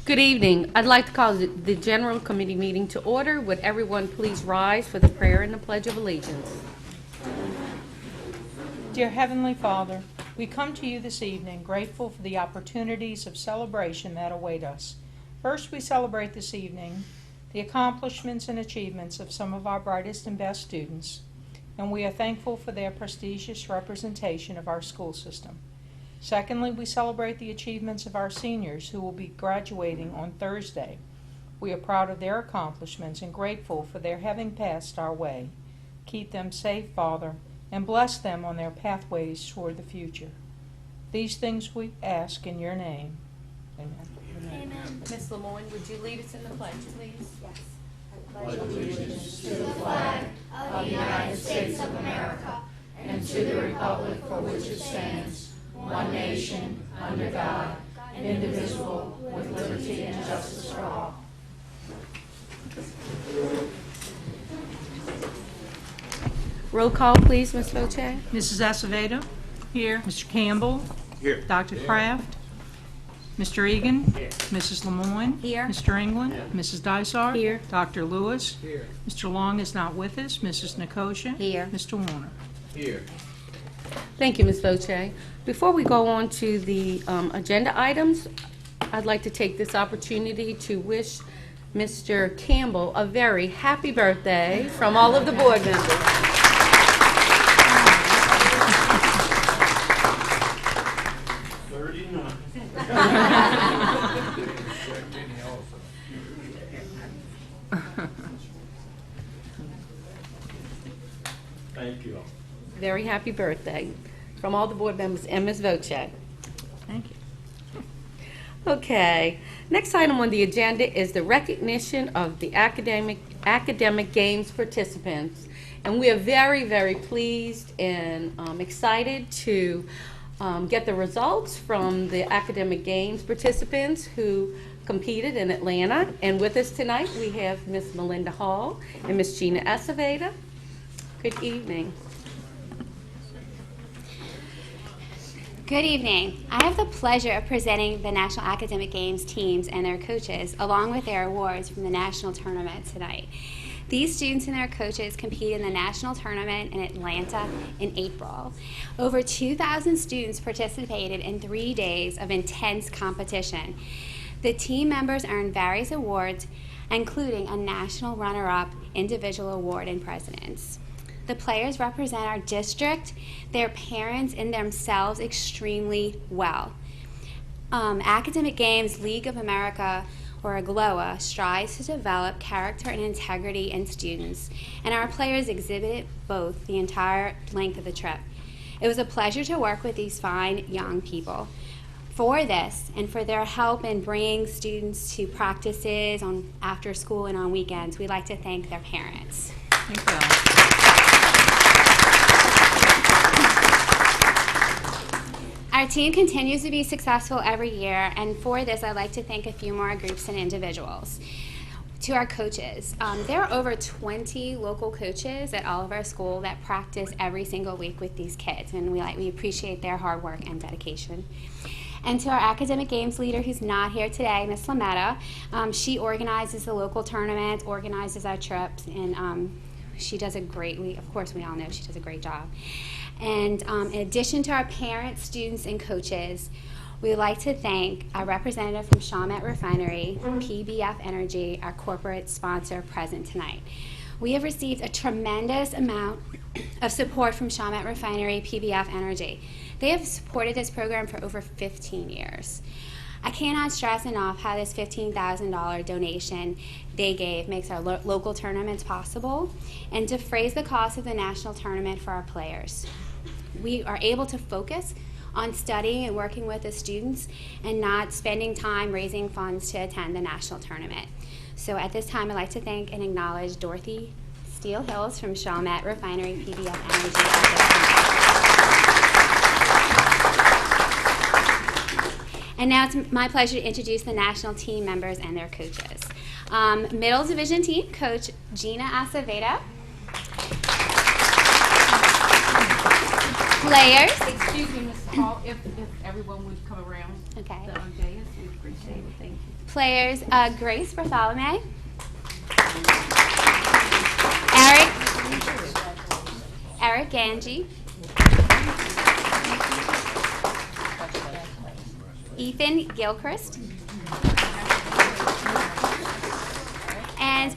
Good evening. I'd like to call the General Committee meeting to order. Would everyone please rise for the prayer and the Pledge of Allegiance? Dear Heavenly Father, we come to you this evening grateful for the opportunities of celebration that await us. First, we celebrate this evening the accomplishments and achievements of some of our brightest and best students, and we are thankful for their prestigious representation of our school system. Secondly, we celebrate the achievements of our seniors who will be graduating on Thursday. We are proud of their accomplishments and grateful for their having passed our way. Keep them safe, Father, and bless them on their pathways toward the future. These things we ask in your name. Amen. Amen. Ms. Lemoyne, would you lead us in the pledge, please? Yes. I pledge allegiance to the flag of the United States of America and to the republic for which it stands, one nation, under God, indivisible, with liberty and justice for all. Roll call, please, Ms. Voce. Mrs. Acevedo? Here. Mr. Campbell? Here. Dr. Kraft? Mr. Egan? Here. Mrs. Lemoyne? Here. Mr. England? Here. Mrs. Dysart? Here. Dr. Lewis? Here. Mr. Long is not with us. Mrs. Nicosia? Here. Mr. Warner? Here. Thank you, Ms. Voce. Before we go on to the agenda items, I'd like to take this opportunity to wish Mr. Campbell a very happy birthday from all of the board members. Thank you all. Very happy birthday from all the board members and Ms. Voce. Thank you. Okay, next item on the agenda is the recognition of the academic games participants. And we are very, very pleased and excited to get the results from the academic games participants who competed in Atlanta. And with us tonight, we have Ms. Melinda Hall and Ms. Gina Acevedo. Good evening. Good evening. I have the pleasure of presenting the National Academic Games teams and their coaches, along with their awards from the national tournament tonight. These students and their coaches compete in the national tournament in Atlanta in April. Over 2,000 students participated in 3 days of intense competition. The team members earned various awards, including a national runner-up, individual award, and presidents. The players represent our district, their parents, and themselves extremely well. Academic Games League of America, or AGLOA, strives to develop character and integrity in students, and our players exhibited both the entire length of the trip. It was a pleasure to work with these fine young people. For this, and for their help in bringing students to practices after school and on weekends, we'd like to thank their parents. Thank you. Our team continues to be successful every year, and for this, I'd like to thank a few more groups and individuals. To our coaches, there are over 20 local coaches at all of our school that practice every single week with these kids, and we appreciate their hard work and dedication. And to our academic games leader who's not here today, Miss Lametta, she organizes the local tournaments, organizes our trips, and she does a great, of course we all know she does a great job. And in addition to our parents, students, and coaches, we would like to thank our representative from Chalmette Refinery, PBF Energy, our corporate sponsor present tonight. We have received a tremendous amount of support from Chalmette Refinery, PBF Energy. They have supported this program for over 15 years. I cannot stress enough how this $15,000 donation they gave makes our local tournaments possible and defrays the cost of the national tournament for our players. We are able to focus on studying and working with the students and not spending time raising funds to attend the national tournament. So at this time, I'd like to thank and acknowledge Dorothy Steele Hills from Chalmette Refinery PBF Energy. And now it's my pleasure to introduce the national team members and their coaches. Middle Division team coach Gina Acevedo. Players. Excuse me, Ms. call if everyone would come around Okay. the dais. We appreciate it. Thank you. Players Grace Bartholomew, Eric Ganji, Ethan Gilchrist, and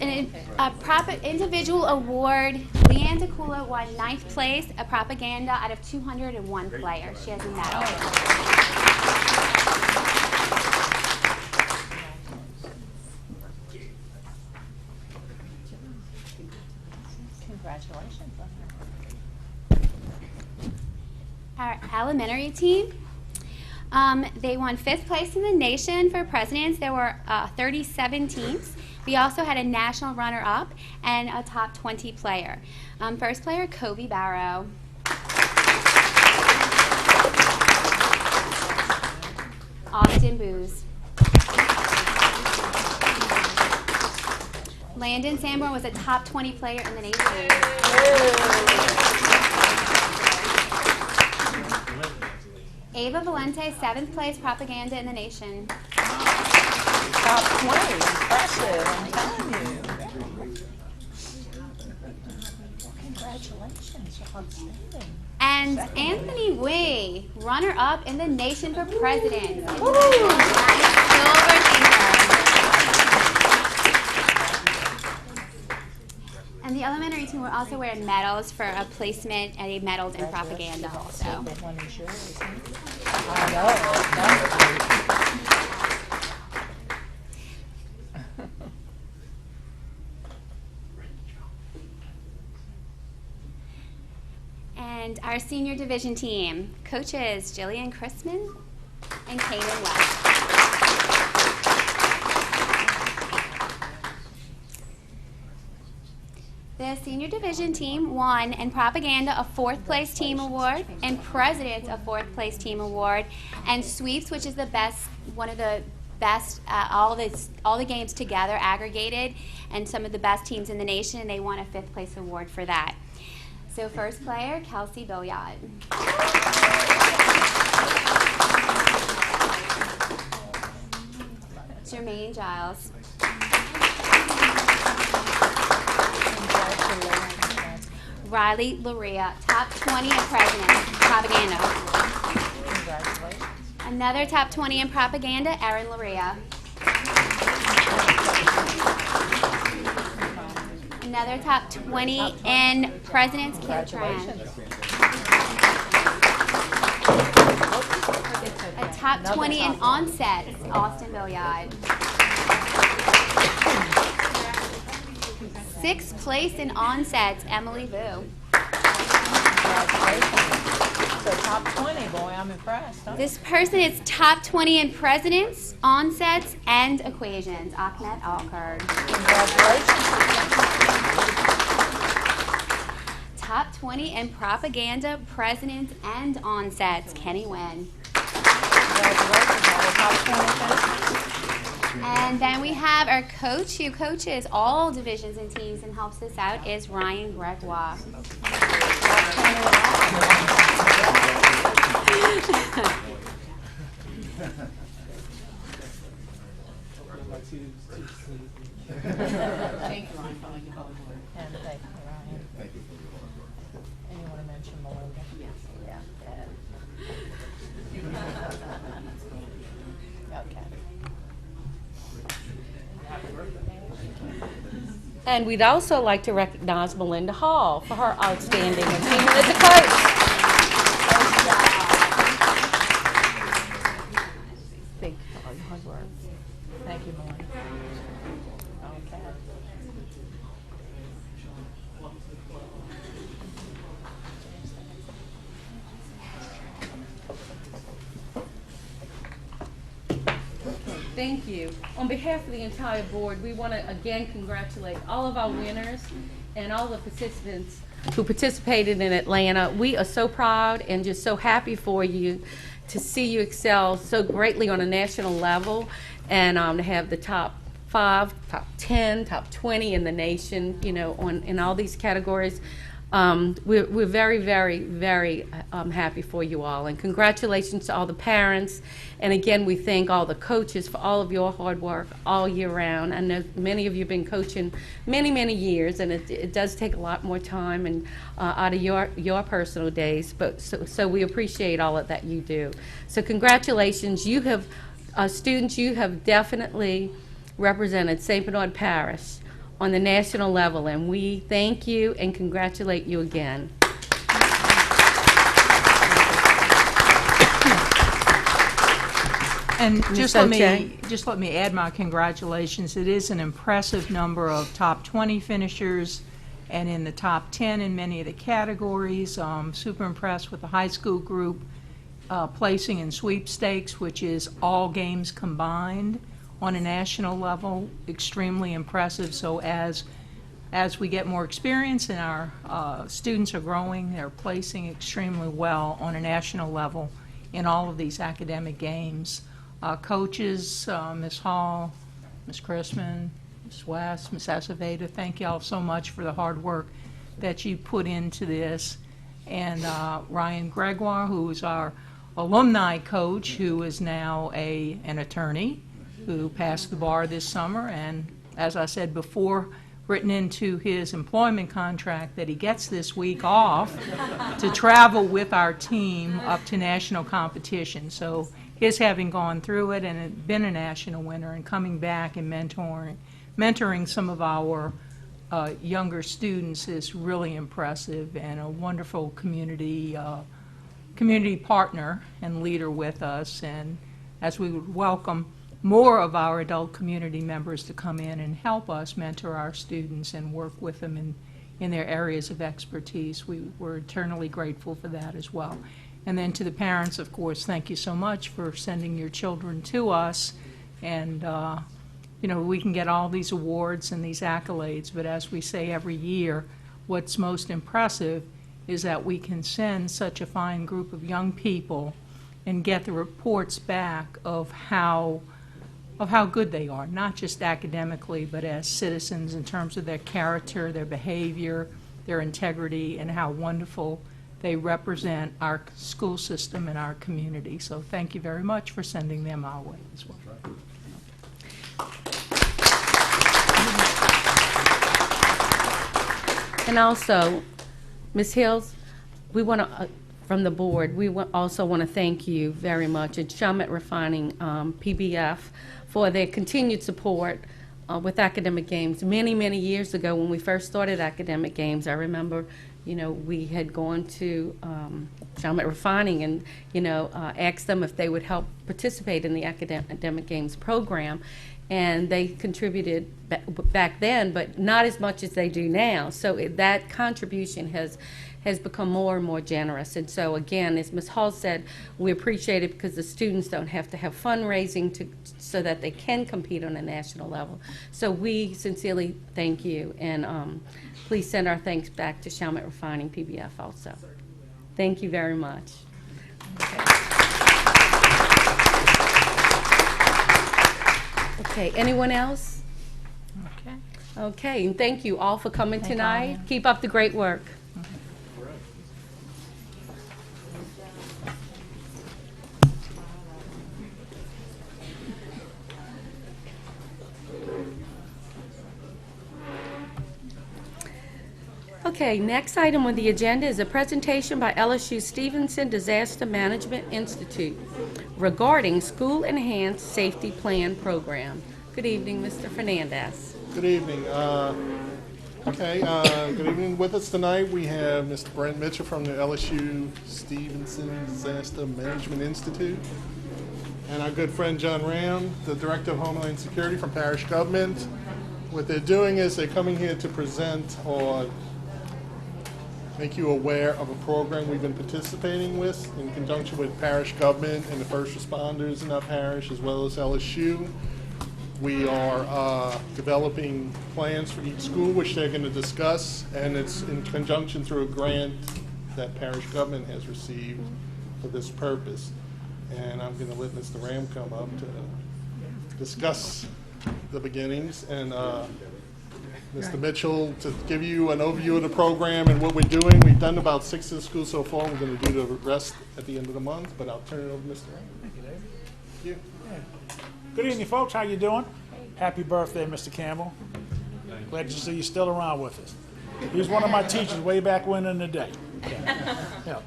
a proper individual award. Leanne DeCula won 9th place, a propaganda out of 201 players. She has a medal. Congratulations on Our elementary team, they won 5th place in the nation for presidents. There were 37 teams. We also had a national runner-up and a top 20 player. First player, Kobe Barrow. Austin Booz. Landon Sanborn was a top 20 player in the nation. Ava Valente, 7th place propaganda in the nation. Top 20, impressive, I'm telling you. Congratulations, outstanding. And Anthony Wee, runner-up in the nation for president. Woo! Silver thinker. And the elementary team will also wear medals for a placement and a medal in propaganda also. Big one is yours, isn't it? I know. And our senior division team, coaches Jillian Christman and Kaden West. The senior division team won in propaganda a 4th place team award, and presidents a 4th place team award, and sweeps, which is the best, one of the best, all the games together aggregated, and some of the best teams in the nation, and they won a 5th place award for that. So first player, Kelsey Billiard. Jermaine Giles. Riley Luria, top 20 in president, propaganda. Congratulations. Another top 20 in propaganda, Erin Luria. Another top 20 in president's Kim Tran. A top 20 in onsets, Austin Billiard. 6th place in onsets, Emily Vu. So top 20, boy, I'm impressed. Huh? This person is top 20 in presidents, onsets, and equations, Ahmed Alkard. Congratulations. Top 20 in propaganda, presidents, and onsets, Kenny Wen. Congratulations. All the top 20 things. And then we have our coach who coaches all divisions and teams and helps us out is Ryan Gregoire. Thank you, Ron, for all your hard work. And thank you, Ryan. Thank you. And you want to mention Melinda? Yes. Yeah. Okay. And we'd also like to recognize Melinda Hall for her outstanding achievement as a coach. Thank you for all your hard work. Thank you, Melinda. Okay. Thank you. On behalf of the entire board, we want to again congratulate all of our winners and all the participants who participated in Atlanta. We are so proud and just so happy for you to see you excel so greatly on a national level and to have the top 5, top 10, top 20 in the nation, you know, in all these categories. We're very, very, very happy for you all. And congratulations to all the parents. And again, we thank all the coaches for all of your hard work all year round. I know many of you have been coaching many, many years, and it does take a lot more time and out of your personal days. But so we appreciate all of that you do. So congratulations. You have, students, you have definitely represented St. Bernard Parish on the national level, and we thank you and congratulate you again. And Ms. just let me add my congratulations. It is an impressive number of top 20 finishers and in the top 10 in many of the categories. Super impressed with the high school group placing in sweepstakes, which is all games combined on a national level. Extremely impressive. So as we get more experience and our students are growing, they're placing extremely well on a national level in all of these academic games. Coaches, Ms. Hall, Ms. Chrisman, Ms. West, Ms. Aceveda, thank you all so much for the hard work that you put into this. And Ryan Gregoire, who is our alumni coach, who is now an attorney, who passed the bar this summer, and as I said before, written into his employment contract that he gets this week off to travel with our team up to national competition. So his having gone through it and been a national winner and coming back and mentoring some of our younger students is really impressive, and a wonderful community partner and leader with us. And as we would welcome more of our adult community members to come in and help us mentor our students and work with them in their areas of expertise, we're eternally grateful for that as well. And then to the parents, of course, thank you so much for sending your children to us. And you know, we can get all these awards and these accolades, but as we say every year, what's most impressive is that we can send such a fine group of young people and get the reports back of how good they are, not just academically, but as citizens in terms of their character, their behavior, their integrity, and how wonderful they represent our school system and our community. So thank you very much for sending them our way as well. And also, Ms. Hills, we want to, from the board, we also want to thank you very much, and Chalmette Refining PBF, for their continued support with academic games. Many, many years ago when we first started academic games, I remember, you know, we had gone to Chalmette Refining and, you know, asked them if they would help participate in the academic games program. And they contributed back then, but not as much as they do now. So that contribution has become more and more generous. And so again, as Ms. Hall said, we appreciate it because the students don't have to have fundraising so that they can compete on a national level. So we sincerely thank you, and please send our thanks back to Chalmette Refining PBF also. Thank you very much. Okay, anyone else? Okay. Okay, and thank you all for coming Thank tonight. all. Keep up the great work. Okay, next item on the agenda is a presentation by LSU Stevenson Disaster Management Institute regarding School Enhanced Safety Plan Program. Good evening, Mr. Fernandez. Good evening. Good evening. With us tonight, we have Mr. Brent Mitchell from the LSU Stevenson Disaster Management Institute, and our good friend John Ram, the Director of Homeland Security from Parish Government. What they're doing is they're coming here to present or make you aware of a program we've been participating with in conjunction with parish government and the first responders in our parish, as well as LSU. We are developing plans for each school, which they're going to discuss, and it's in conjunction through a grant that parish government has received for this purpose. And I'm going to let Mr. Ram come up to discuss the beginnings. And Mr. Mitchell to give you an overview of the program and what we're doing. We've done about 6 of the schools so far. We're going to do the rest at the end of the month, but I'll turn it over to Mr. Ram. Thank you, David. Thank you. Good evening, folks. How you doing? Happy birthday, Mr. Campbell. Glad to see you still around with us. He was one of my teachers way back when in the day. Yeah.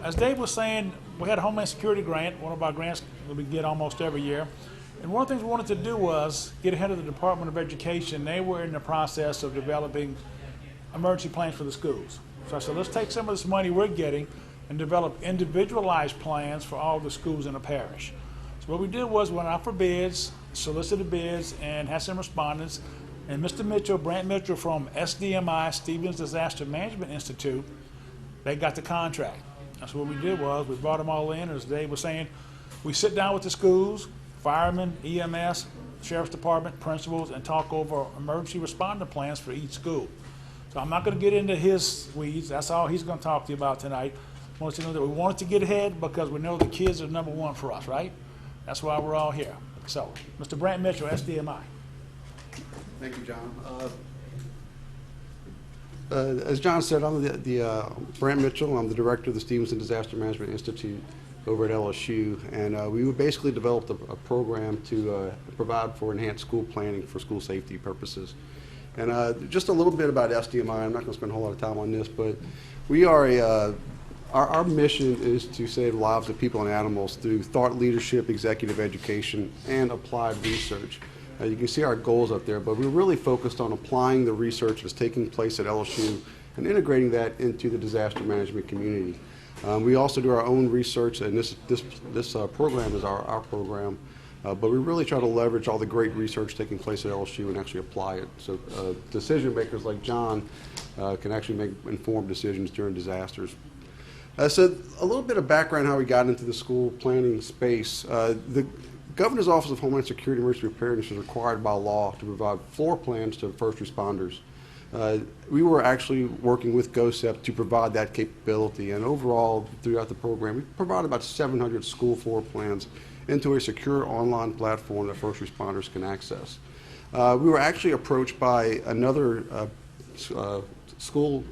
As Dave was saying, we had a Homeland Security grant, one of our grants that we get almost every year. And one of the things we wanted to do was get ahead of the Department of Education. They were in the process of developing emergency plans for the schools. So I said, let's take some of this money we're getting and develop individualized plans for all the schools in the parish. So what we did was we went out for bids, solicited bids, and had some respondents. And Mr. Mitchell, Brent Mitchell from SDMI, Stevens Disaster Management Institute, they got the contract. So what we did was we brought them all in, as Dave was saying, we sit down with the schools, firemen, EMS, Sheriff's Department, principals, and talk over emergency responder plans for each school. So I'm not going to get into his weeds. That's all he's going to talk to you about tonight. I want you to know that we wanted to get ahead because we know the kids are number one for us, right? That's why we're all here. So, Mr. Brent Mitchell, SDMI. Thank you, John. As John said, I'm Brent Mitchell. I'm the director of the Stevenson Disaster Management Institute over at LSU, and we basically developed a program to provide for enhanced school planning for school safety purposes. And just a little bit about SDMI. I'm not going to spend a whole lot of time on this, but we are our mission is to save the lives of people and animals through thought leadership, executive education, and applied research. You can see our goals up there, but we're really focused on applying the research that's taking place at LSU and integrating that into the disaster management community. We also do our own research, and this program is our program, but we really try to leverage all the great research taking place at LSU and actually apply it. So decision makers like John can actually make informed decisions during disasters. So a little bit of background how we got into the school planning space. The Governor's Office of Homeland Security Emergency Preparedness is required by law to provide floor plans to first responders. We were actually working with GOSEP to provide that capability, and overall throughout the program we provided about 700 school floor plans into a secure online platform that first responders can access. We were actually approached by another school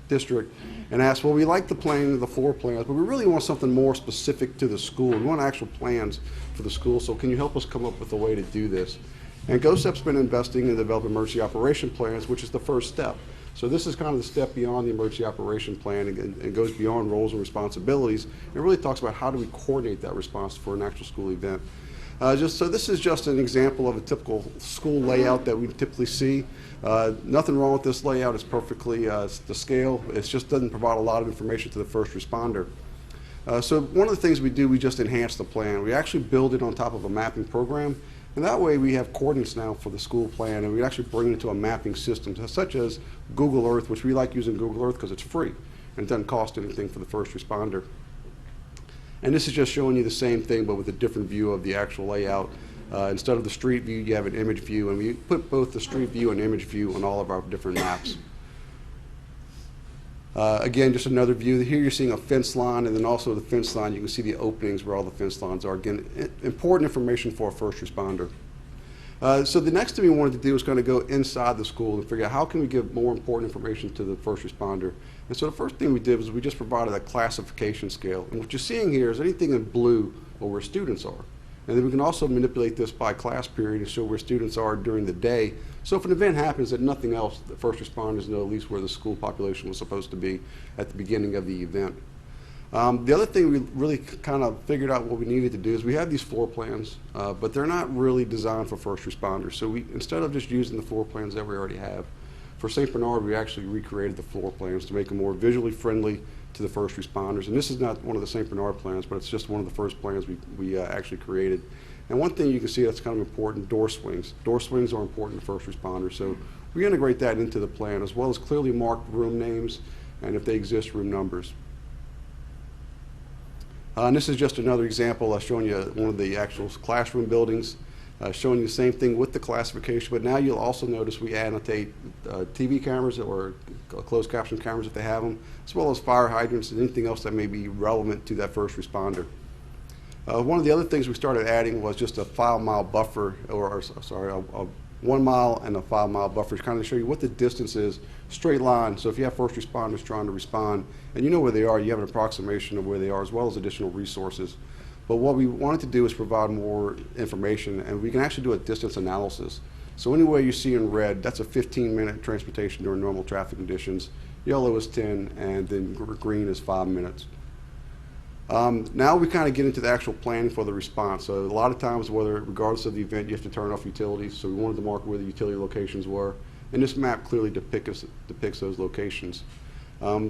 district and asked, well, we like the plan, the floor plans, but we really want something more specific to the school. We want actual plans for the school, so can you help us come up with a way to do this? And GOSEP's been investing in developing emergency operation plans, which is the first step. So this is kind of the step beyond the emergency operation plan and goes beyond roles and responsibilities. It really talks about how do we coordinate that response for an actual school event. So this is just an example of a typical school layout that we typically see. Nothing wrong with this layout. It's perfectly the scale. It just doesn't provide a lot of information to the first responder. So one of the things we do, we just enhance the plan. We actually build it on top of a mapping program. And that way we have coordinates now for the school plan, and we actually bring it into a mapping system such as Google Earth, which we like using Google Earth because it's free and it doesn't cost anything for the first responder. And this is just showing you the same thing but with a different view of the actual layout. Instead of the street view, you have an image view, and we put both the street view and image view on all of our different maps. Again, just another view. Here you're seeing a fence line, and then also the fence line, you can see the openings where all the fence lines are. Again, important information for a first responder. So the next thing we wanted to do was kind of go inside the school and figure out how can we give more important information to the first responder. And so the first thing we did was we just provided a classification scale. And what you're seeing here is anything in blue or where students are. And then we can also manipulate this by class period and show where students are during the day. So if an event happens that nothing else, the first responders know at least where the school population was supposed to be at the beginning of the event. The other thing we really kind of figured out what we needed to do is we have these floor plans, but they're not really designed for first responders. So we, instead of just using the floor plans that we already have, for St. Bernard we actually recreated the floor plans to make them more visually friendly to the first responders. And this is not one of the St. Bernard plans, but it's just one of the first plans we actually created. And one thing you can see that's kind of important, door swings. Door swings are important to first responders. So we integrate that into the plan, as well as clearly marked room names, and if they exist, room numbers. And this is just another example showing you one of the actual classroom buildings, showing you the same thing with the classification, but now you'll also notice we annotate TV cameras or closed caption cameras if they have them, as well as fire hydrants and anything else that may be relevant to that first responder. One of the other things we started adding was just a 5-mile buffer, or sorry, a 1 mile and a 5 mile buffer to kind of show you what the distance is, straight line. So if you have first responders trying to respond and you know where they are, you have an approximation of where they are as well as additional resources. But what we wanted to do is provide more information, and we can actually do a distance analysis. So anywhere you see in red, that's a 15-minute transportation during normal traffic conditions. Yellow is 10, and then green is 5 minutes. Now we kind of get into the actual planning for the response. So a lot of times, regardless of the event, you have to turn off utilities. So we wanted to mark where the utility locations were. And this map clearly depicts those locations.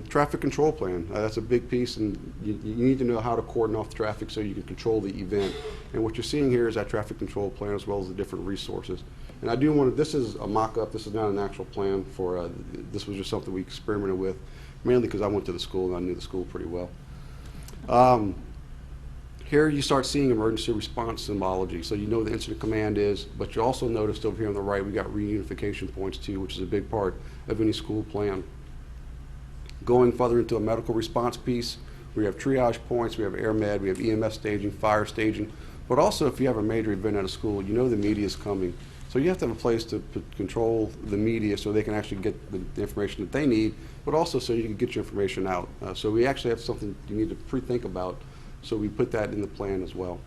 Traffic control plan, that's a big piece, and you need to know how to cordon off the traffic so you can control the event. And what you're seeing here is that traffic control plan as well as the different resources. And I do want to, this is a mock-up, this is not an actual plan for, this was just something we experimented with, mainly because I went to the school and I knew the school pretty well. Here you start seeing emergency response symbology, so you know the incident command is, but you also noticed over here on the right we got reunification points too, which is a big part of any school plan. Going further into a medical response piece, we have triage points, we have air med, we have EMS staging, fire staging, but also if you have a major event at a school, you know the media is coming. So you have to have a place to control the media so they can actually get the information that they need, but also so you can get your information out. So we actually have something you need to pre-think about, so we put that in the plan as well.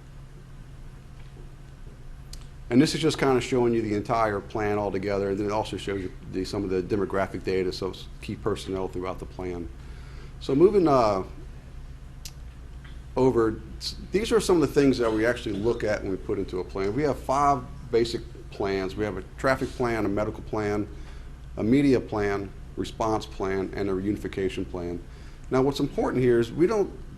And this is just kind of showing you the entire plan altogether, and then it also shows you some of the demographic data, so key personnel throughout the plan. So moving over, these are some of the things that we actually look at when we put into a plan. We have 5 basic plans. We have a traffic plan, a medical plan, a media plan, response plan, and a reunification plan. Now what's important here is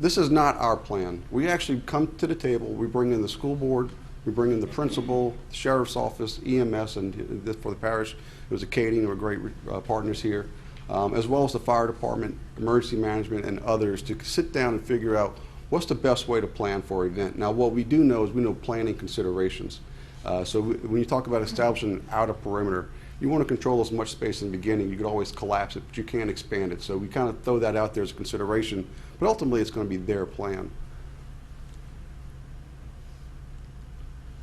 this is not our plan. We actually come to the table, we bring in the school board, we bring in the principal, the sheriff's office, EMS, and for the parish, it was Acadian, who are great partners here, as well as the fire department, emergency management, and others to sit down and figure out what's the best way to plan for an event. Now what we do know is we know planning considerations. So when you talk about establishing an outer perimeter, you want to control as much space in the beginning. You could always collapse it, but you can't expand it. So we kind of throw that out there as a consideration, but ultimately it's going to be their plan.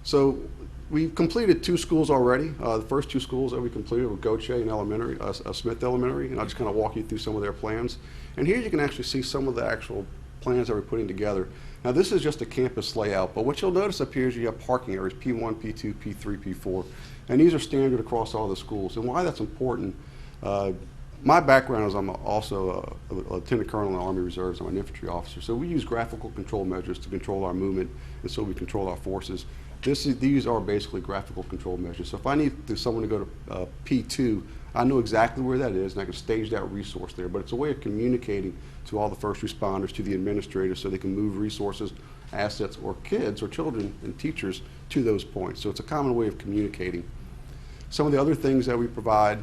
So we've completed 2 schools already. The first 2 schools that we completed were Goche and Elementary, Smith Elementary, and I'll just kind of walk you through some of their plans. And here you can actually see some of the actual plans that we're putting together. Now this is just a campus layout, but what you'll notice up here is you have parking areas, P1, P2, P3, P4, and these are standard across all the schools. And why that's important, my background is I'm also a lieutenant colonel in the Army Reserves. I'm an infantry officer, so we use graphical control measures to control our movement, and so we control our forces. These are basically graphical control measures. So if I need someone to go to P2, I know exactly where that is, and I can stage that resource there. But it's a way of communicating to all the first responders, to the administrators, so they can move resources, assets, or kids, or children and teachers to those points. So it's a common way of communicating. Some of the other things that we provide,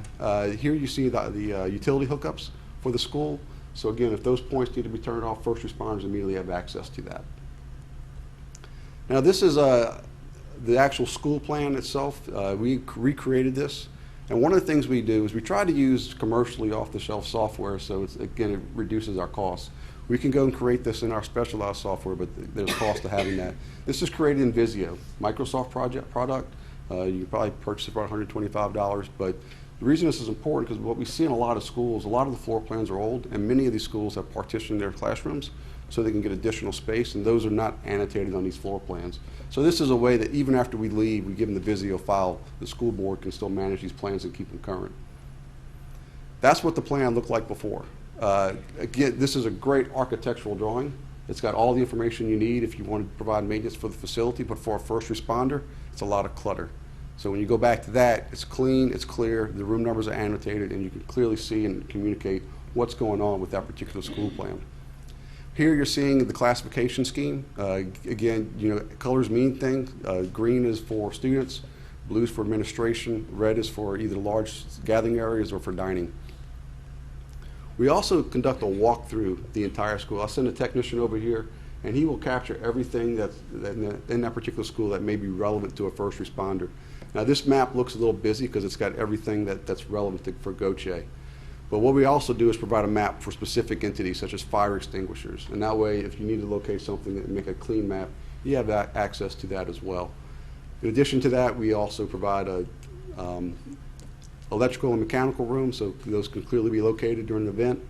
here you see the utility hookups for the school. So again, if those points need to be turned off, first responders immediately have access to that. Now this is the actual school plan itself. We recreated this. And one of the things we do is we try to use commercially off-the-shelf software, so again, it reduces our costs. We can go and create this in our specialized software, but there's a cost to having that. This is created in Visio, Microsoft product. You can probably purchase it for $125, but the reason this is important because what we see in a lot of schools, a lot of the floor plans are old, and many of these schools have partitioned their classrooms so they can get additional space, and those are not annotated on these floor plans. So this is a way that even after we leave, we give them the Visio file, the school board can still manage these plans and keep them current. That's what the plan looked like before. Again, this is a great architectural drawing. It's got all the information you need if you want to provide maintenance for the facility, but for a first responder, it's a lot of clutter. So when you go back to that, it's clean, it's clear, the room numbers are annotated, and you can clearly see and communicate what's going on with that particular school plan. Here you're seeing the classification scheme. Again, you know, colors mean things. Green is for students, blue is for administration, red is for either large gathering areas or for dining. We also conduct a walk through the entire school. I'll send a technician over here, and he will capture everything that's in that particular school that may be relevant to a first responder. Now this map looks a little busy because it's got everything that's relevant for Goche. But what we also do is provide a map for specific entities such as fire extinguishers. And that way, if you need to locate something and make a clean map, you have access to that as well. In addition to that, we also provide electrical and mechanical rooms, so those can clearly be located during the event.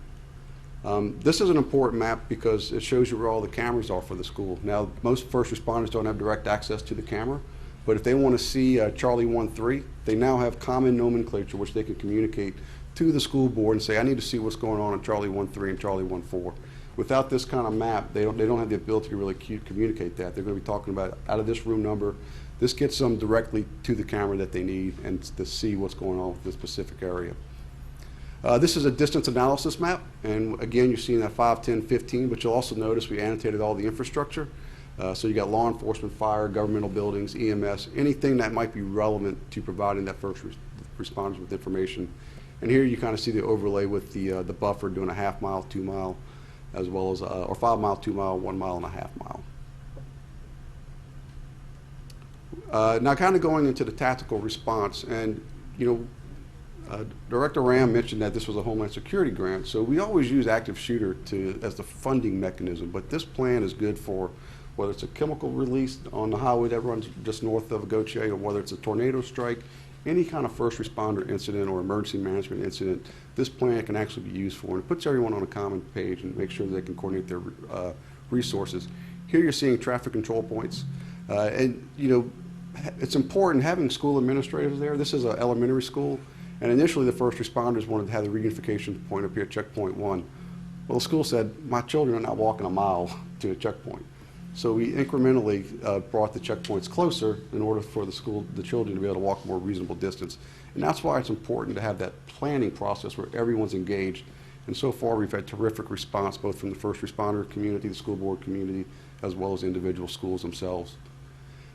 This is an important map because it shows you where all the cameras are for the school. Now, most first responders don't have direct access to the camera, but if they want to see Charlie 1-3, they now have common nomenclature which they can communicate to the school board and say, I need to see what's going on Charlie 1-3 and Charlie 1-4. Without this kind of map, they don't have the ability to really communicate that. They're going to be talking about out of this room number. This gets them directly to the camera that they need and to see what's going on with this specific area. This is a distance analysis map, and again, you're seeing that 5, 10, 15, but you'll also notice we annotated all the infrastructure. So you got law enforcement, fire, governmental buildings, EMS, anything that might be relevant to providing that first responders with information. And here you kind of see the overlay with the buffer doing a ½ mile, 2 mile, as well as, or 5 mile, 2 mile, 1 mile and a ½ mile. Now kind of going into the tactical response, and Director Ram mentioned that this was a Homeland Security grant, so we always use active shooter as the funding mechanism, but this plan is good for whether it's a chemical release on the highway that runs just north of Goche, or whether it's a tornado strike, any kind of first responder incident or emergency management incident, this plan can actually be used for, and it puts everyone on a common page and makes sure they can coordinate their resources. Here you're seeing traffic control points, and it's important having school administrators there. This is an elementary school, and initially the first responders wanted to have the reunification point up here at checkpoint 1. Well, the school said, my children are not walking a mile to a checkpoint. So we incrementally brought the checkpoints closer in order for the children to be able to walk a more reasonable distance. And that's why it's important to have that planning process where everyone's engaged. And so far we've had terrific response both from the first responder community, the school board community, as well as individual schools themselves.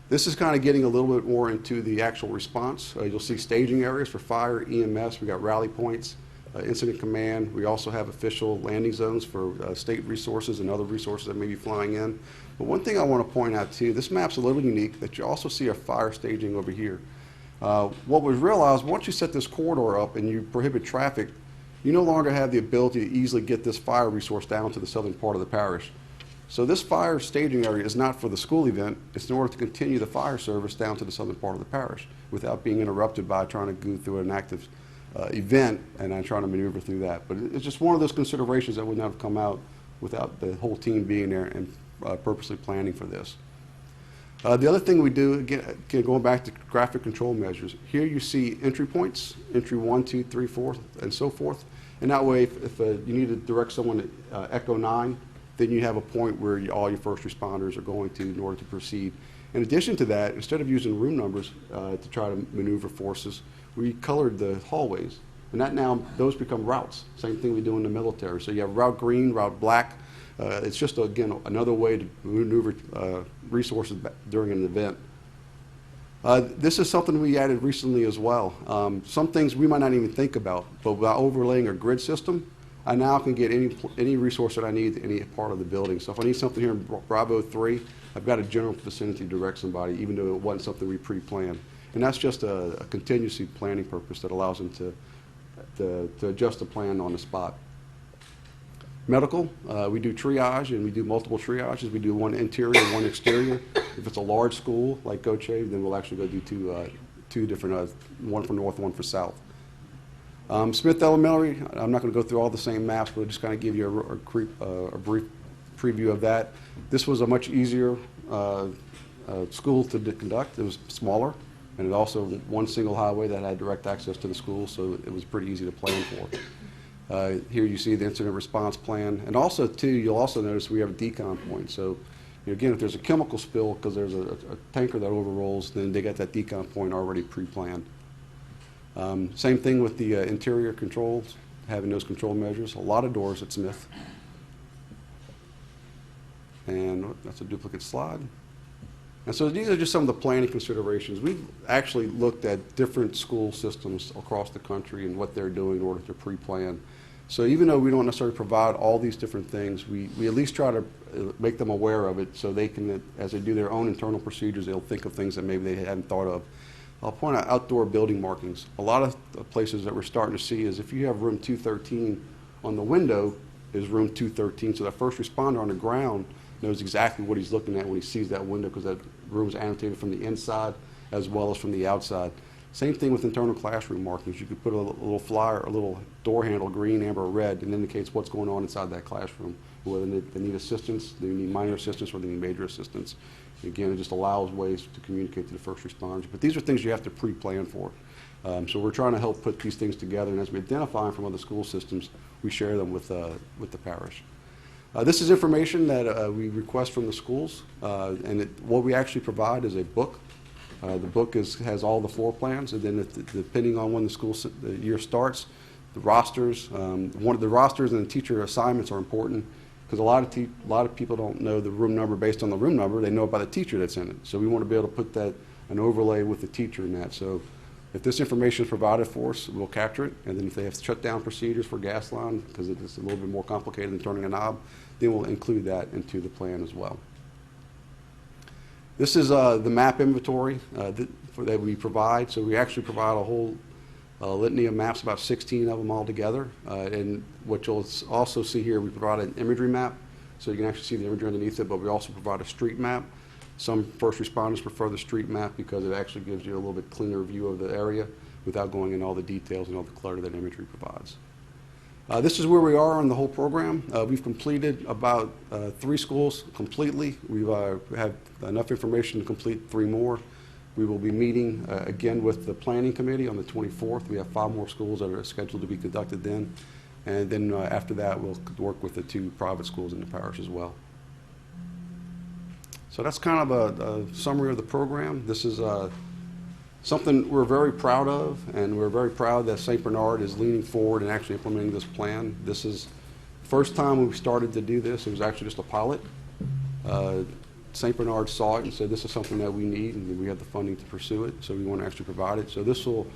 This is kind of getting a little bit more into the actual response. You'll see staging areas for fire, EMS, we got rally points, incident command. We also have official landing zones for state resources and other resources that may be flying in. But one thing I want to point out too, this map's a little unique that you also see a fire staging over here. What was realized, once you set this corridor up and you prohibit traffic, you no longer have the ability to easily get this fire resource down to the southern part of the parish. So this fire staging area is not for the school event, it's in order to continue the fire service down to the southern part of the parish without being interrupted by trying to go through an active event and then trying to maneuver through that. But it's just one of those considerations that would not have come out without the whole team being there and purposely planning for this. The other thing we do, again, going back to traffic control measures, here you see entry points, entry 1, 2, 3, 4, and so forth. And that way, if you need to direct someone to Echo 9, then you have a point where all your first responders are going to in order to proceed. In addition to that, instead of using room numbers to try to maneuver forces, we colored the hallways. And that now, those become routes. Same thing we do in the military. So you have route green, route black. It's just, again, another way to maneuver resources during an event. This is something we added recently as well. Some things we might not even think about, but by overlaying a grid system, I now can get any resource that I need to any part of the building. So if I need something here in Bravo 3, I've got a general vicinity to direct somebody, even though it wasn't something we pre-planned. And that's just a contingency planning purpose that allows them to adjust the plan on the spot. Medical, we do triage, and we do multiple triages. We do one interior, one exterior. If it's a large school like Goche, then we'll actually go do two different, one for north, one for south. Smith Elementary, I'm not going to go through all the same maps, but I'll just kind of give you a brief preview of that. This was a much easier school to conduct. It was smaller, and it also one single highway that had direct access to the school, so it was pretty easy to plan for. Here you see the incident response plan, and also too, you'll also notice we have a decon point. So again, if there's a chemical spill because there's a tanker that overrolls, then they got that decon point already pre-planned. Same thing with the interior controls, having those control measures. A lot of doors at Smith. And that's a duplicate slide. And so these are just some of the planning considerations. We've actually looked at different school systems across the country and what they're doing in order to pre-plan. So even though we don't necessarily provide all these different things, we at least try to make them aware of it so they can, as they do their own internal procedures, they'll think of things that maybe they hadn't thought of. I'll point out outdoor building markings. A lot of the places that we're starting to see is if you have room 213 on the window is room 213, so that first responder on the ground knows exactly what he's looking at when he sees that window because that room's annotated from the inside as well as from the outside. Same thing with internal classroom markings. You could put a little flyer, a little door handle, green, amber, or red, and indicates what's going on inside that classroom, whether they need assistance, they need minor assistance, or they need major assistance. Again, it just allows ways to communicate to the first responders. But these are things you have to pre-plan for. So we're trying to help put these things together, and as we identify them from other school systems, we share them with the parish. This is information that we request from the schools, and what we actually provide is a book. The book has all the floor plans, and then depending on when the year starts, the rosters, one of the rosters and the teacher assignments are important because a lot of people don't know the room number based on the room number. They know it by the teacher that's in it. So we want to be able to put an overlay with the teacher in that. So if this information is provided for us, we'll capture it, and then if they have shutdown procedures for gas line, because it's a little bit more complicated than turning a knob, then we'll include that into the plan as well. This is the map inventory that we provide. So we actually provide a whole litany of maps, about 16 of them all together. And what you'll also see here, we provide an imagery map, so you can actually see the imagery underneath it, but we also provide a street map. Some first responders prefer the street map because it actually gives you a little bit cleaner view of the area without going in all the details and all the clutter that imagery provides. This is where we are on the whole program. We've completed about 3 schools completely. We have enough information to complete 3 more. We will be meeting again with the planning committee on the 24th. We have 5 more schools that are scheduled to be conducted then. And then after that, we'll work with the 2 private schools in the parish as well. So that's kind of a summary of the program. This is something we're very proud of, and we're very proud that St. Bernard is leaning forward and actually implementing this plan. This is the first time we started to do this. It was actually just a pilot. St. Bernard saw it and said this is something that we need, and we have the funding to pursue it, so we want to actually provide it. So this will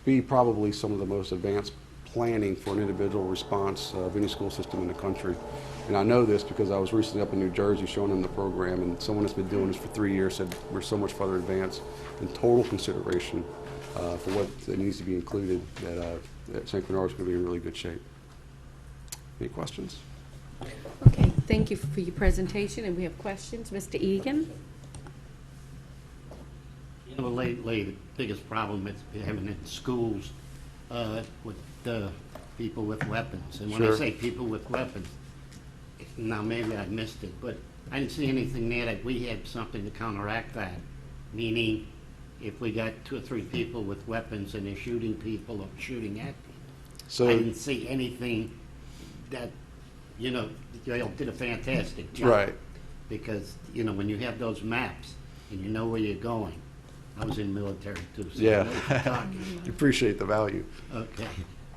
be probably some of the most advanced planning for an individual response of any school system in the country. And I know this because I was recently up in New Jersey showing them the program, and someone that's been doing this for 3 years said we're so much further advanced in total consideration for what needs to be included that St. Bernard's going to be in really good shape. Any questions? Okay, thank you for your presentation, and we have questions. Mr. Egan? You know, lately, the biggest problem is having in schools with people with weapons. And when I Sure. say people with weapons, now maybe I missed it, but I didn't see anything there that we had something to counteract that. Meaning, if we got 2 or 3 people with weapons and they're shooting people or shooting at people, So, I didn't see anything that, you know, y'all did a fantastic job. right. Because, you know, when you have those maps and you know where you're going, I was in the military too, so I Yeah. know what you're talking about. Appreciate the value. Okay.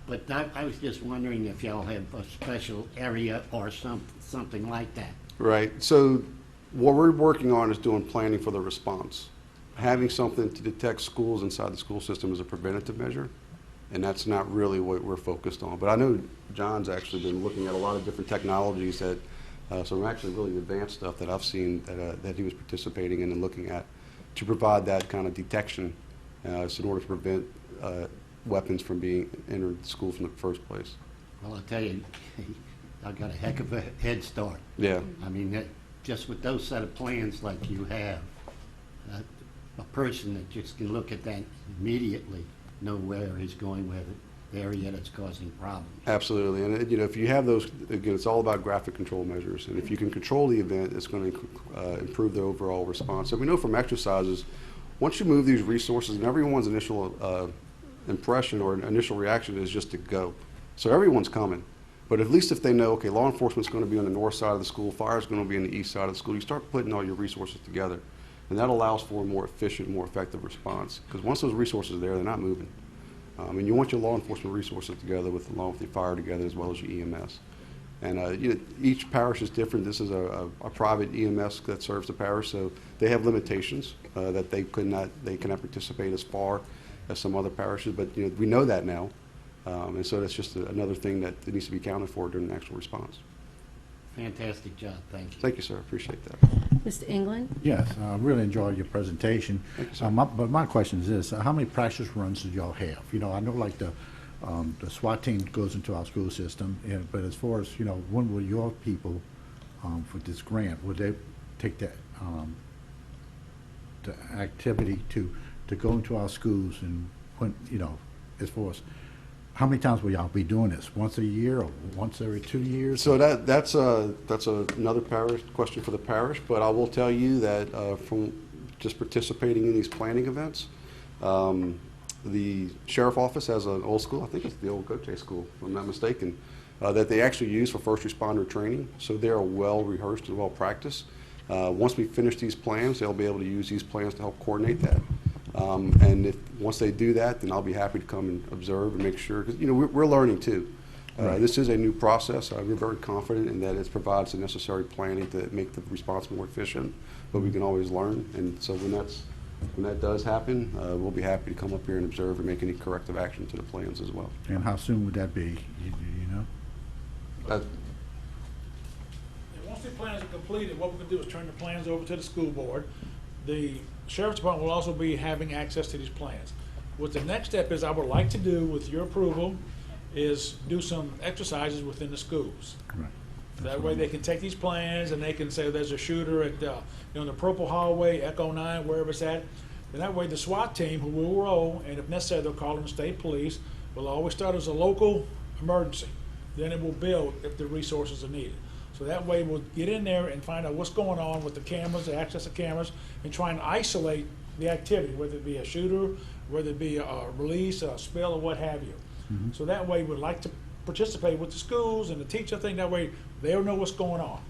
But I was just wondering if y'all have a special area or something like that. Right. So what we're working on is doing planning for the response. Having something to detect schools inside the school system is a preventative measure, and that's not really what we're focused on. But I know John's actually been looking at a lot of different technologies that, some actually really advanced stuff that I've seen that he was participating in and looking at to provide that kind of detection in order to prevent weapons from being entered the school from the first place. Well, I'll tell you, I got a heck of a head start. Yeah. I mean, just with those set of plans like you have, a person that just can look at that immediately know where he's going with it, the area that's causing problems. Absolutely, and you know, if you have those, again, it's all about graphic control measures, and if you can control the event, it's going to improve the overall response. So we know from exercises, once you move these resources, and everyone's initial impression or initial reaction is just to go. So everyone's coming, but at least if they know, okay, law enforcement's going to be on the north side of the school, fire's going to be on the east side of the school, you start putting all your resources together, and that allows for a more efficient, more effective response. Because once those resources are there, they're not moving. And you want your law enforcement resources together along with your fire together as well as your EMS. And you know, each parish is different. This is a private EMS that serves the parish, so they have limitations that they cannot participate as far as some other parishes. But you know, we know that now, and so that's just another thing that needs to be accounted for during the actual response. Fantastic job, thank you. Thank you, sir. I appreciate that. Mr. England? Yes, I really enjoyed your presentation. Thank you, sir. But my question is this, how many practice runs do y'all have? You know, I know like the SWAT team goes into our school system, but as far as, you know, when will your people, for this grant, would they take that the activity to go into our schools and when, as far as, how many times will y'all be doing this? Once a year or once every 2 years? So that's another parish question for the parish, but I will tell you that from just participating in these planning events, the sheriff office has an old school, I think it's the old Goche school, if I'm not mistaken, that they actually use for first responder training. So they're well rehearsed and well practiced. Once we finish these plans, they'll be able to use these plans to help coordinate that. And once they do that, then I'll be happy to come and observe and make sure, because we're learning too. Right. This is a new process. We're very confident in that it provides the necessary planning to make the response more efficient, but we can always learn. And so when that does happen, we'll be happy to come up here and observe and make any corrective action to the plans as well. And how soon would that be, you know? That, And once the plans are completed, what we're gonna do is turn the plans over to the school board. The sheriff's department will also be having access to these plans. What the next step is, I would like to do, with your approval, is do some exercises within the schools. Right. That way they can take these plans and they can say there's a shooter at, in the Purple Hallway, Echo 9, wherever it's at. And that way the SWAT team, who will roll, and if necessary, they'll call in the state police, will always start as a local emergency. Then it will build if the resources are needed. So that way we'll get in there and find out what's going on with the cameras, the access to cameras, and try and isolate the activity, whether it be a shooter, whether it be a release, a spill, or what have you. Mm-hmm. So that way we'd like to participate with the schools and the teacher thing. That way they'll know what's going on.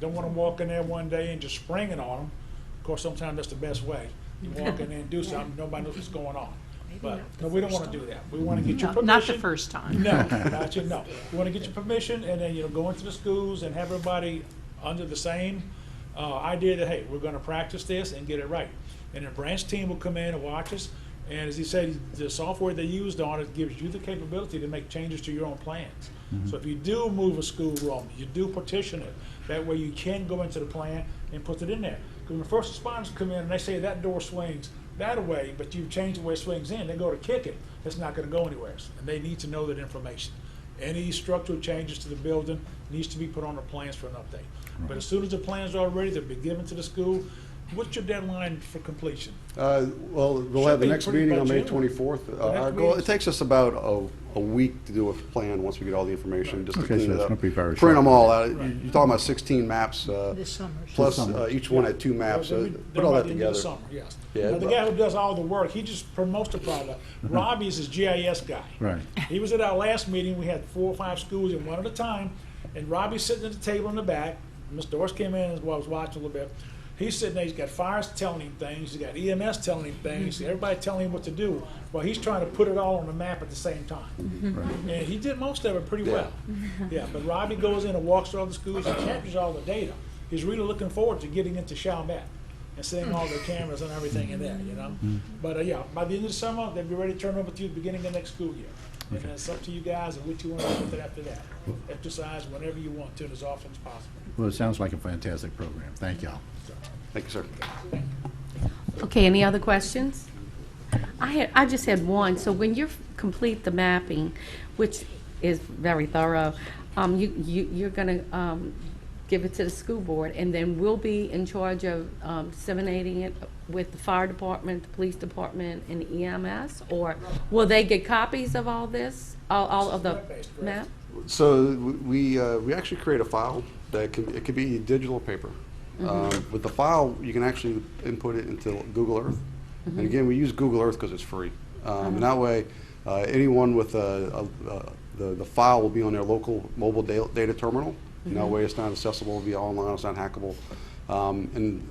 Don't want to walk in there one day and just spring it on them. Of course, sometimes that's the best way. You walk in there and do something, nobody knows what's going on. But no, we don't want to do that. We want to get your permission. Not the first time. No, not you, no. We want to get your permission and then, go into the schools and have everybody under the same idea that, hey, we're going to practice this and get it right. And the branch team will come in and watch us. And as he said, the software they used on it gives you the capability to make changes to your own plans. Mm-hmm. So if you do move a school room, you do partition it. That way you can go into the plan and put it in there. Because when the first responders come in and they say that door swings that way, but you've changed the way it swings in, they go to kick it, it's not going to go anywhere. And they need to know that information. Any structural changes to the building needs to be put on the plans for an update. Right. But as soon as the plans are ready, they'll be given to the school. What's your deadline for completion? well, we'll Should have the be next pretty meeting on much May in. 24th. The next Our goal, meeting's- it takes us about a week to do a plan once we get all the information, just to Okay, clean so it it's up. gonna be very Print them short. all out. You're talking about 16 maps, This summer. plus This summer. each one had 2 maps. They'll So be put done all by that the end of the together. summer, yes. Yeah, Now, the guy who does all the work, he just promotes the product. Robbie's his GIS guy. Right. He was at our last meeting. We had 4 or 5 schools in one at a time, and Robbie's sitting at the table in the back. Miss Doris came in and was watching a little bit. He's sitting there, he's got fires telling him things, he's got EMS telling him things, everybody telling him what to do. Well, he's trying to put it all on the map at the same time. Right. And he did most of it pretty well. Yeah, but Robbie goes in and walks through all the schools and captures all the data. He's really looking forward to getting into Chalmette and seeing all the cameras and everything in there, But yeah, by the end of the summer, they'll be ready to turn over to you at the beginning of next school year. And it's up to you guys and what you want to do with it after that. Exercise whenever you want to and as often as possible. Well, it sounds like a fantastic program. Thank y'all. Thank you, sir. Okay, any other questions? I just had one. So when you complete the mapping, which is very thorough, you're going to give it to the school board, and then we'll be in charge of disseminating it with the fire department, the police department, and the EMS? Or will they get copies of all this, all of the Web-based, correct? map? So we actually create a file that it could be digital or paper. With the file, you can actually input it into Google Earth. And again, we use Google Earth because it's free. And that way, anyone with the file will be on their local mobile data terminal. And that way, it's not accessible via online, it's not hackable. In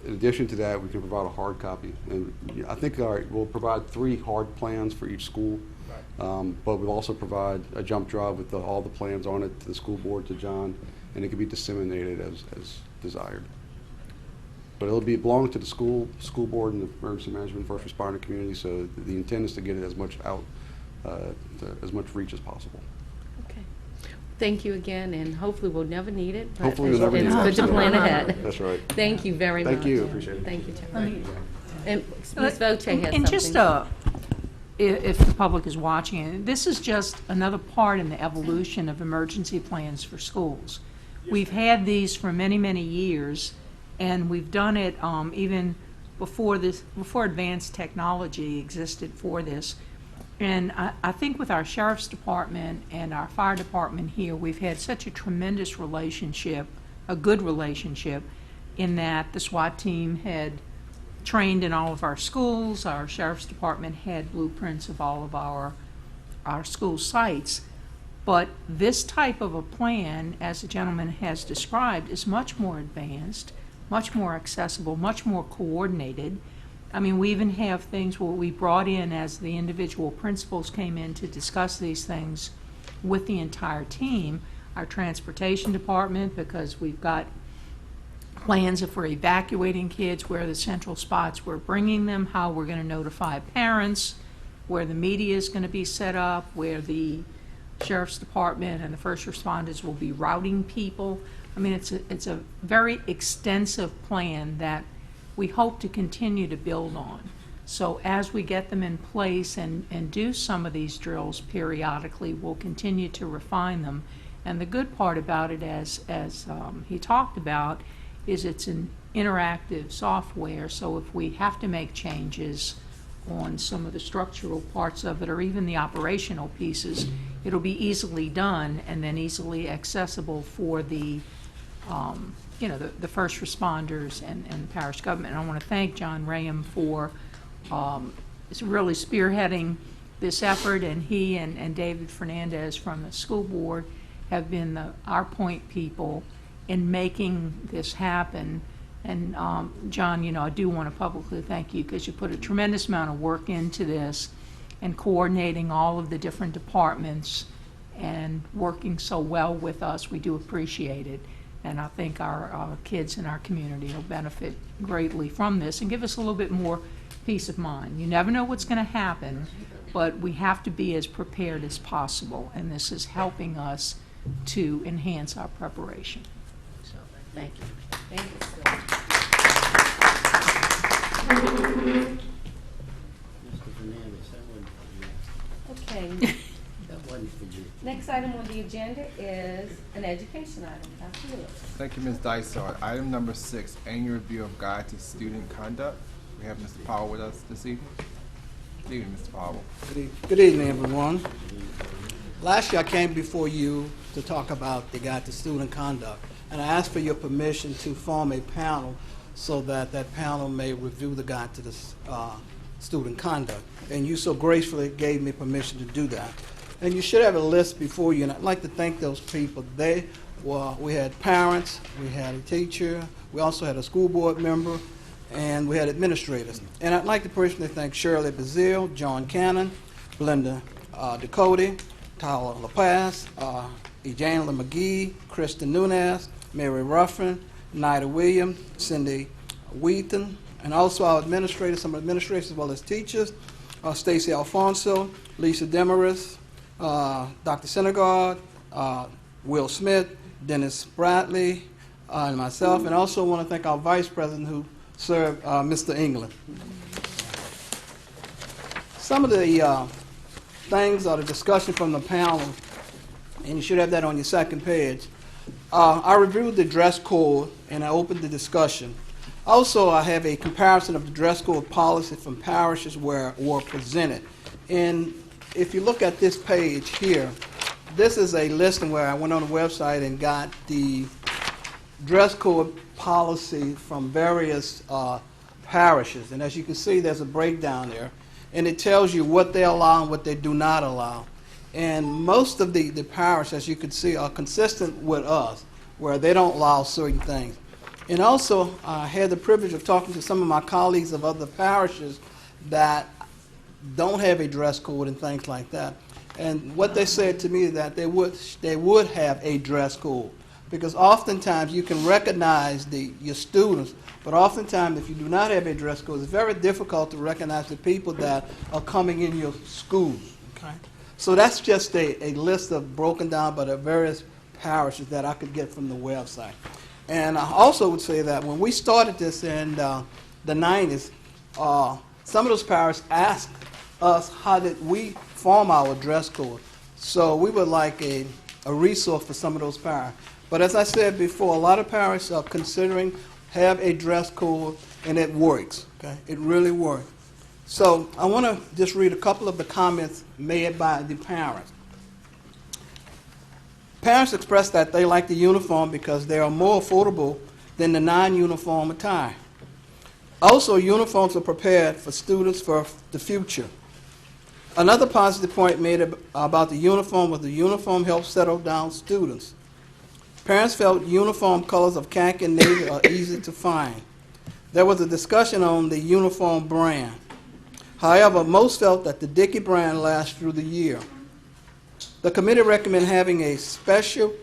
addition to that, we can provide a hard copy. And I think we'll provide 3 hard plans for each school. But we'll also provide a jump drive with all the plans on it to the school board, to John, and it can be disseminated as desired. But it'll belong to the school board and the emergency management first responder community, so the intent is to get it as much out, as much reach as possible. Okay. Thank you again, and hopefully we'll never need it. But Hopefully we'll never need it. It's good to plan ahead. That's right. Thank you very much. Thank you, appreciate it. Thank you, Chairman. And Ms. Voce has something. And just if the public is watching, this is just another part in the evolution of emergency plans for schools. We've had these for many, many years, and we've done it even before advanced technology existed for this. And I think with our sheriff's department and our fire department here, we've had such a tremendous relationship, a good relationship, in that the SWAT team had trained in all of our schools. Our sheriff's department had blueprints of all of our school sites. But this type of a plan, as the gentleman has described, is much more advanced, much more accessible, much more coordinated. I mean, we even have things where we brought in, as the individual principals came in to discuss these things with the entire team, our transportation department, because we've got plans if we're evacuating kids, where the central spots we're bringing them, how we're going to notify parents, where the media is going to be set up, where the sheriff's department and the first responders will be routing people. I mean, it's a very extensive plan that we hope to continue to build on. So as we get them in place and do some of these drills periodically, we'll continue to refine them. And the good part about it, as he talked about, is it's an interactive software. So if we have to make changes on some of the structural parts of it, or even the operational pieces, it'll be easily done and then easily accessible for the the first responders and parish government. And I want to thank John Ram for really spearheading this effort, and he and David Fernandez from the school board have been our point people in making this happen. And John, I do want to publicly thank you, because you put a tremendous amount of work into this and coordinating all of the different departments and working so well with us. We do appreciate it. And I think our kids in our community will benefit greatly from this and give us a little bit more peace of mind. You never know what's going to happen, but we have to be as prepared as possible, and this is helping us to enhance our preparation. So, thank you. Thank you, sir. Mr. Fernandez, that wasn't for you. Okay. That wasn't for you. Next item on the agenda is an education item. Dr. Lewis. Thank you, Ms. Dysart. Item number 6, annual review of guide to student conduct. We have Mr. Powell with us this evening. Good evening, Mr. Powell. Good evening, everyone. Last year I came before you to talk about the guide to student conduct, and I asked for your permission to form a panel so that panel may review the guide to the student conduct. And you so gracefully gave me permission to do that. And you should have a list before you, and I'd like to thank those people. We had parents, we had a teacher, we also had a school board member, and we had administrators. And I'd like to personally thank Shirley Bazille, John Cannon, Belinda Ducote, Tyler LaPaz, Ejanela McGee, Kristen Nunez, Mary Ruffin, Nida Williams, Cindy Wheaton, and also our administrators, some administrators as well as teachers, Stacy Alfonso, Lisa Demarest, Dr. Syndergaard, Will Smith, Dennis Bradley, and myself, and also want to thank our vice president who served, Mr. England. Some of the things or the discussion from the panel, and you should have that on your second page. I reviewed the dress code and I opened the discussion. Also, I have a comparison of the dress code policy from parishes where were presented. And if you look at this page here, this is a listing where I went on the website and got the dress code policy from various parishes. And as you can see, there's a breakdown there. And it tells you what they allow and what they do not allow. And most of the parishes, as you can see, are consistent with us, where they don't allow certain things. And also, I had the privilege of talking to some of my colleagues of other parishes that don't have a dress code and things like that. And what they said to me is that they would have a dress code, because oftentimes you can recognize your students, but oftentimes if you do not have a dress code, it's very difficult to recognize the people that are coming in your schools. Okay? So that's just a list of broken down by the various parishes that I could get from the website. And I also would say that when we started this in the 90s, some of those parishes asked us how did we form our dress code. So we were like a resource for some of those parishes. But as I said before, a lot of parishes are considering have a dress code, and it works. Okay, it really works. So I want to just read a couple of the comments made by the parents. Parents expressed that they like the uniform because they are more affordable than the non-uniform attire. Also, uniforms are prepared for students for the future. Another positive point made about the uniform was the uniform helps settle down students. Parents felt uniform colors of khaki and navy are easy to find. There was a discussion on the uniform brand. However, most felt that the Dickey brand lasts through the year. The committee recommended having a specific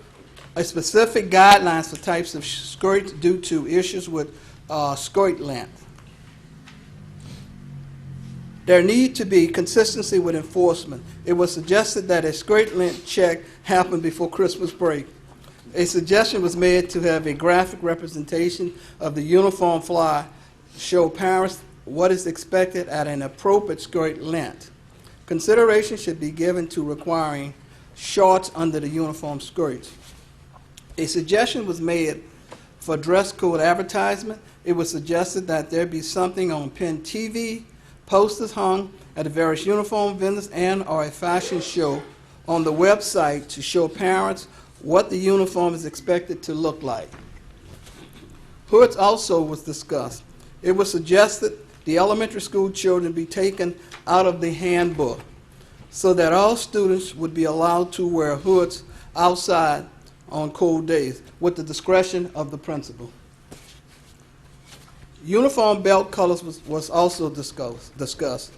guidelines for types of skirts due to issues with skirt length. There need to be consistency with enforcement. It was suggested that a skirt length check happen before Christmas break. A suggestion was made to have a graphic representation of the uniform flyer show parents what is expected at an appropriate skirt length. Consideration should be given to requiring shorts under the uniform skirts. A suggestion was made for dress code advertisement. It was suggested that there be something on PEN TV, posters hung at the various uniform vendors, and or a fashion show on the website to show parents what the uniform is expected to look like. Hoods also was discussed. It was suggested the elementary school children be taken out of the handbook so that all students would be allowed to wear hoods outside on cold days with the discretion of the principal. Uniform belt colors was also discussed.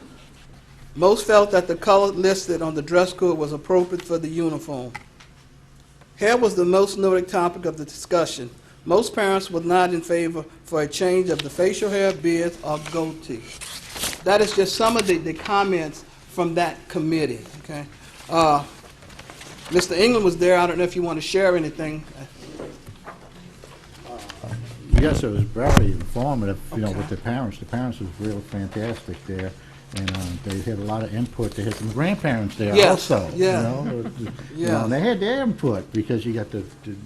Most felt that the color listed on the dress code was appropriate for the uniform. Hair was the most noted topic of the discussion. Most parents were not in favor for a change of the facial hair, beard, or goatee. That is just some of the comments from that committee. Okay, Mr. England was there. I don't know if you want to share anything. Yes, it was very informative, with the parents. The parents was real fantastic there, and they had a lot of input. They had some grandparents there also, Yeah. And they had their input because you got the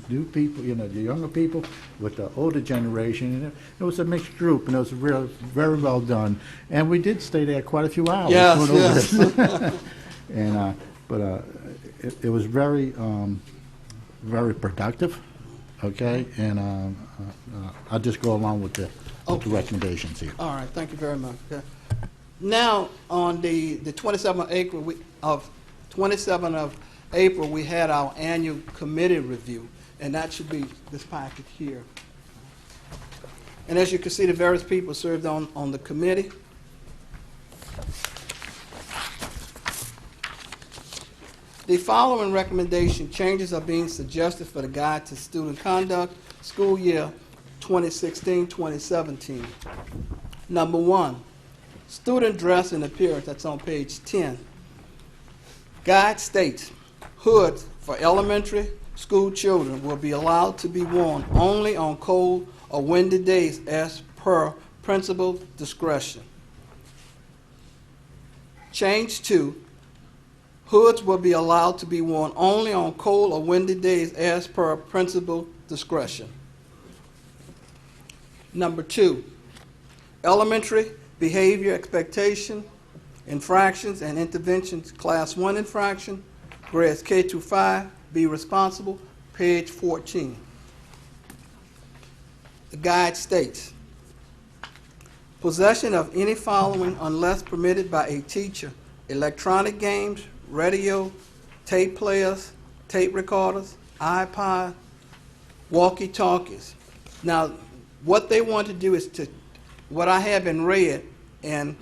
new people, the younger people with the older generation, and it was a mixed group, and it was very well done. And we did stay there quite a few hours. Yes. And it was very productive. Okay, and I'll just go along with the recommendations here. All right, thank you very much. Okay. Now, on the 27th of April, we had our annual committee review, and that should be this packet here. And as you can see, the various people served on the committee. The following recommendation changes are being suggested for the Guide to Student Conduct, school year 2016-2017. Number 1, student dress and appearance. That's on page 10. Guide states, hoods for elementary school children will be allowed to be worn only on cold or windy days as per principal discretion. Change to, hoods will be allowed to be worn only on cold or windy days as per principal discretion. Number 2, elementary behavior expectation, infractions and interventions, class 1 infraction, grades K through 5, be responsible, page 14. The guide states, possession of any following unless permitted by a teacher: electronic games, radio, tape players, tape recorders, iPod, walkie-talkies. Now, what they want to do is what I have in red, and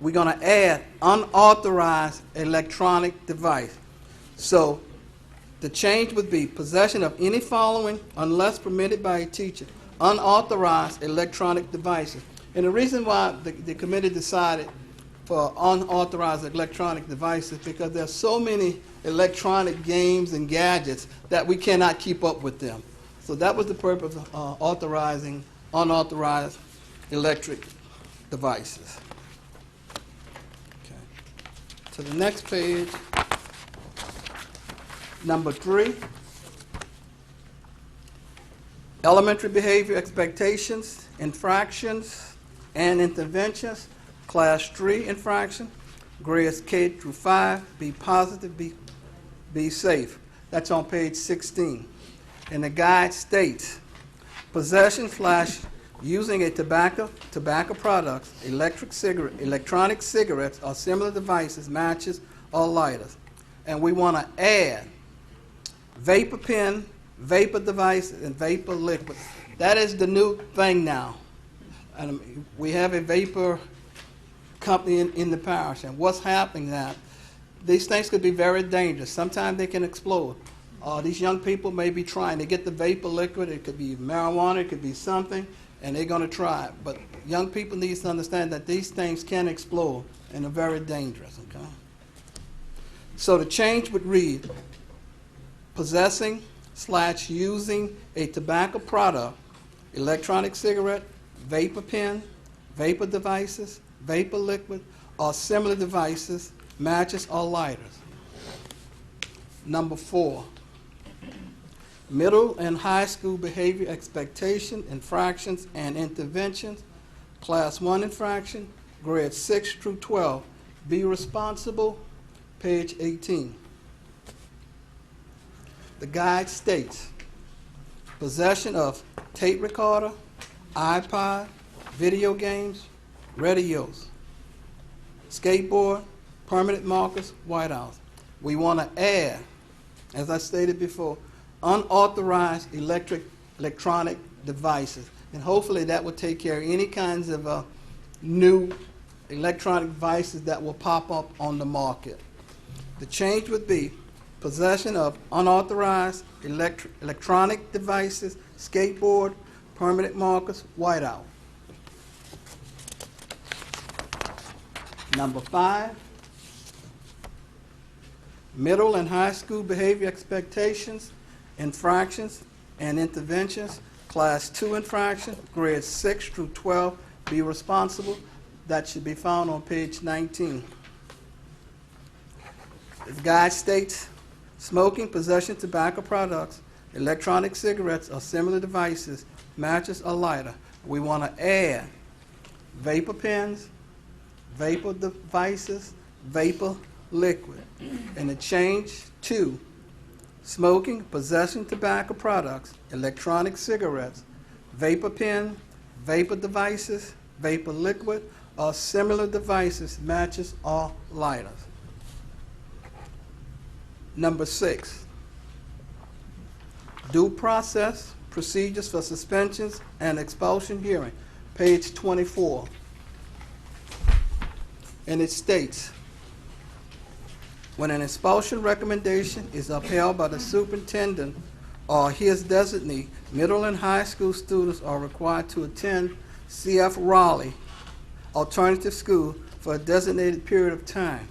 we're going to add unauthorized electronic device. So the change would be possession of any following unless permitted by a teacher: unauthorized electronic devices. And the reason why the committee decided for unauthorized electronic devices because there's so many electronic games and gadgets that we cannot keep up with them. So that was the purpose of authorizing unauthorized electric devices. Okay. To the next page, number 3. Elementary behavior expectations, infractions, and interventions, Class 3 infraction, grades K through 5, be positive, be safe. That's on page 16. And the guide states, possession / using a tobacco products, electronic cigarettes, or similar devices, matches, or lighters. And we want to add vapor pen, vapor devices, and vapor liquid. That is the new thing now. And we have a vapor company in the parish. And what's happening now, these things could be very dangerous. Sometimes they can explode. These young people may be trying to get the vapor liquid. It could be marijuana, it could be something, and they're going to try it. But young people need to understand that these things can explode and are very dangerous. Okay? So the change would read, possessing / using a tobacco product, electronic cigarette, vapor pen, vapor devices, vapor liquid, or similar devices, matches, or lighters. Number 4, middle and high school behavior expectation, infractions, and interventions, Class 1 infraction, grades 6 through 12, be responsible, page 18. The guide states, possession of tape recorder, iPod, video games, radios, skateboard, permanent markers, whiteouts. We want to add, as I stated before, unauthorized electronic devices. And hopefully that will take care of any kinds of new electronic devices that will pop up on the market. The change would be possession of unauthorized electronic devices, skateboard, permanent markers, whiteout. Number 5, middle and high school behavior expectations, infractions, and interventions, Class 2 infraction, grades 6 through 12, be responsible. That should be found on page 19. The guide states, smoking, possession of tobacco products, electronic cigarettes, or similar devices, matches, or lighter. We want to add vapor pens, vapor devices, vapor liquid. And the change to smoking, possession of tobacco products, electronic cigarettes, vapor pen, vapor devices, vapor liquid, or similar devices, matches, or lighters. Number 6, due process, procedures for suspensions and expulsion hearing, page 24. And it states, when an expulsion recommendation is upheld by the superintendent or his designee, middle and high school students are required to attend C.F. Raleigh Alternative School for a designated period of time.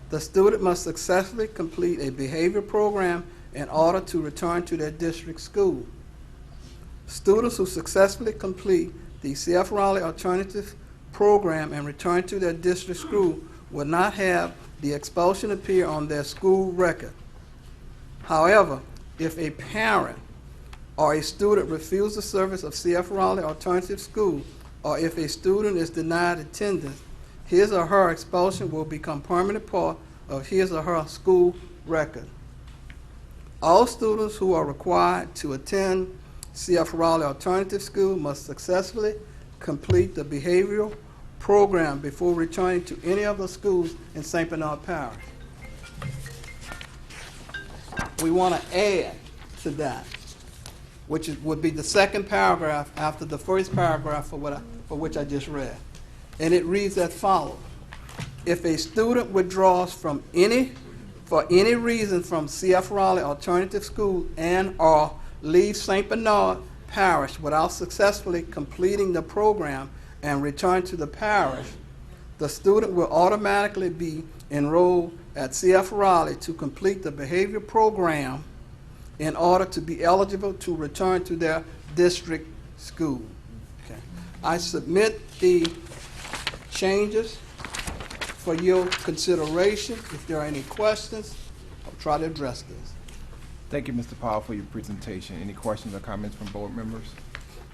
The student must successfully complete a behavior program in order to return to their district school. Students who successfully complete the C.F. Raleigh Alternative Program and return to their district school will not have the expulsion appear on their school record. However, if a parent or a student refuses the service of C.F. Raleigh Alternative School, or if a student is denied attendance, his or her expulsion will become permanent part of his or her school record. All students who are required to attend C.F. Raleigh Alternative School must successfully complete the behavioral program before returning to any of the schools in St. Bernard Parish. We want to add to that, which would be the second paragraph after the first paragraph for which I just read. And it reads as follows. If a student withdraws for any reason from C.F. Raleigh Alternative School and or leaves St. Bernard Parish without successfully completing the program and return to the parish, the student will automatically be enrolled at C.F. Raleigh to complete the behavior program in order to be eligible to return to their district school. Okay. I submit the changes for your consideration. If there are any questions, I'll try to address this. Thank you, Mr. Powell, for your presentation. Any questions or comments from board members?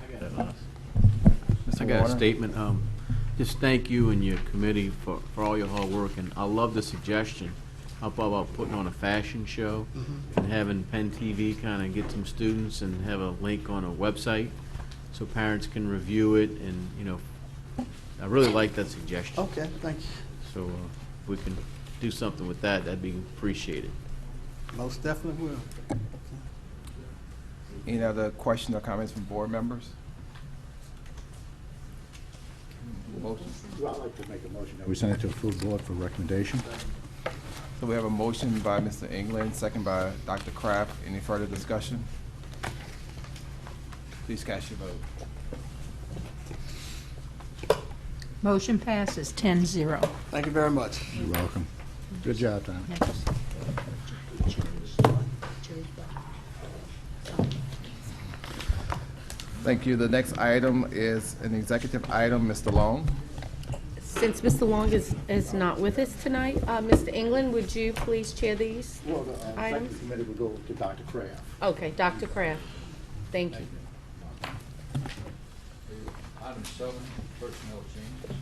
Mr. I got a Warner? statement. Just thank you and your committee for all your hard work, and I love the suggestion up about putting on a fashion show and having Penn TV kind of get some students and have a link on a website so parents can review it, and I really like that suggestion. Okay, thank you. So if we can do something with that, that'd be appreciated. Most definitely will. Any other questions or comments from board members? Motion. Well, I'd like to make a motion that we send it to a full board for recommendation. So we have a motion by Mr. England, second by Dr. Kraft. Any further discussion? Please cast your vote. Motion passes 10-0. Thank you very much. You're welcome. Good job, Tom. Thank you. The next item is an executive item. Mr. Long. Since Mr. Long is not with us tonight, Mr. England, would you please chair these Well, the items? executive committee will go to Dr. Kraft. Okay, Dr. Kraft. Thank you. Item 7, personnel changes.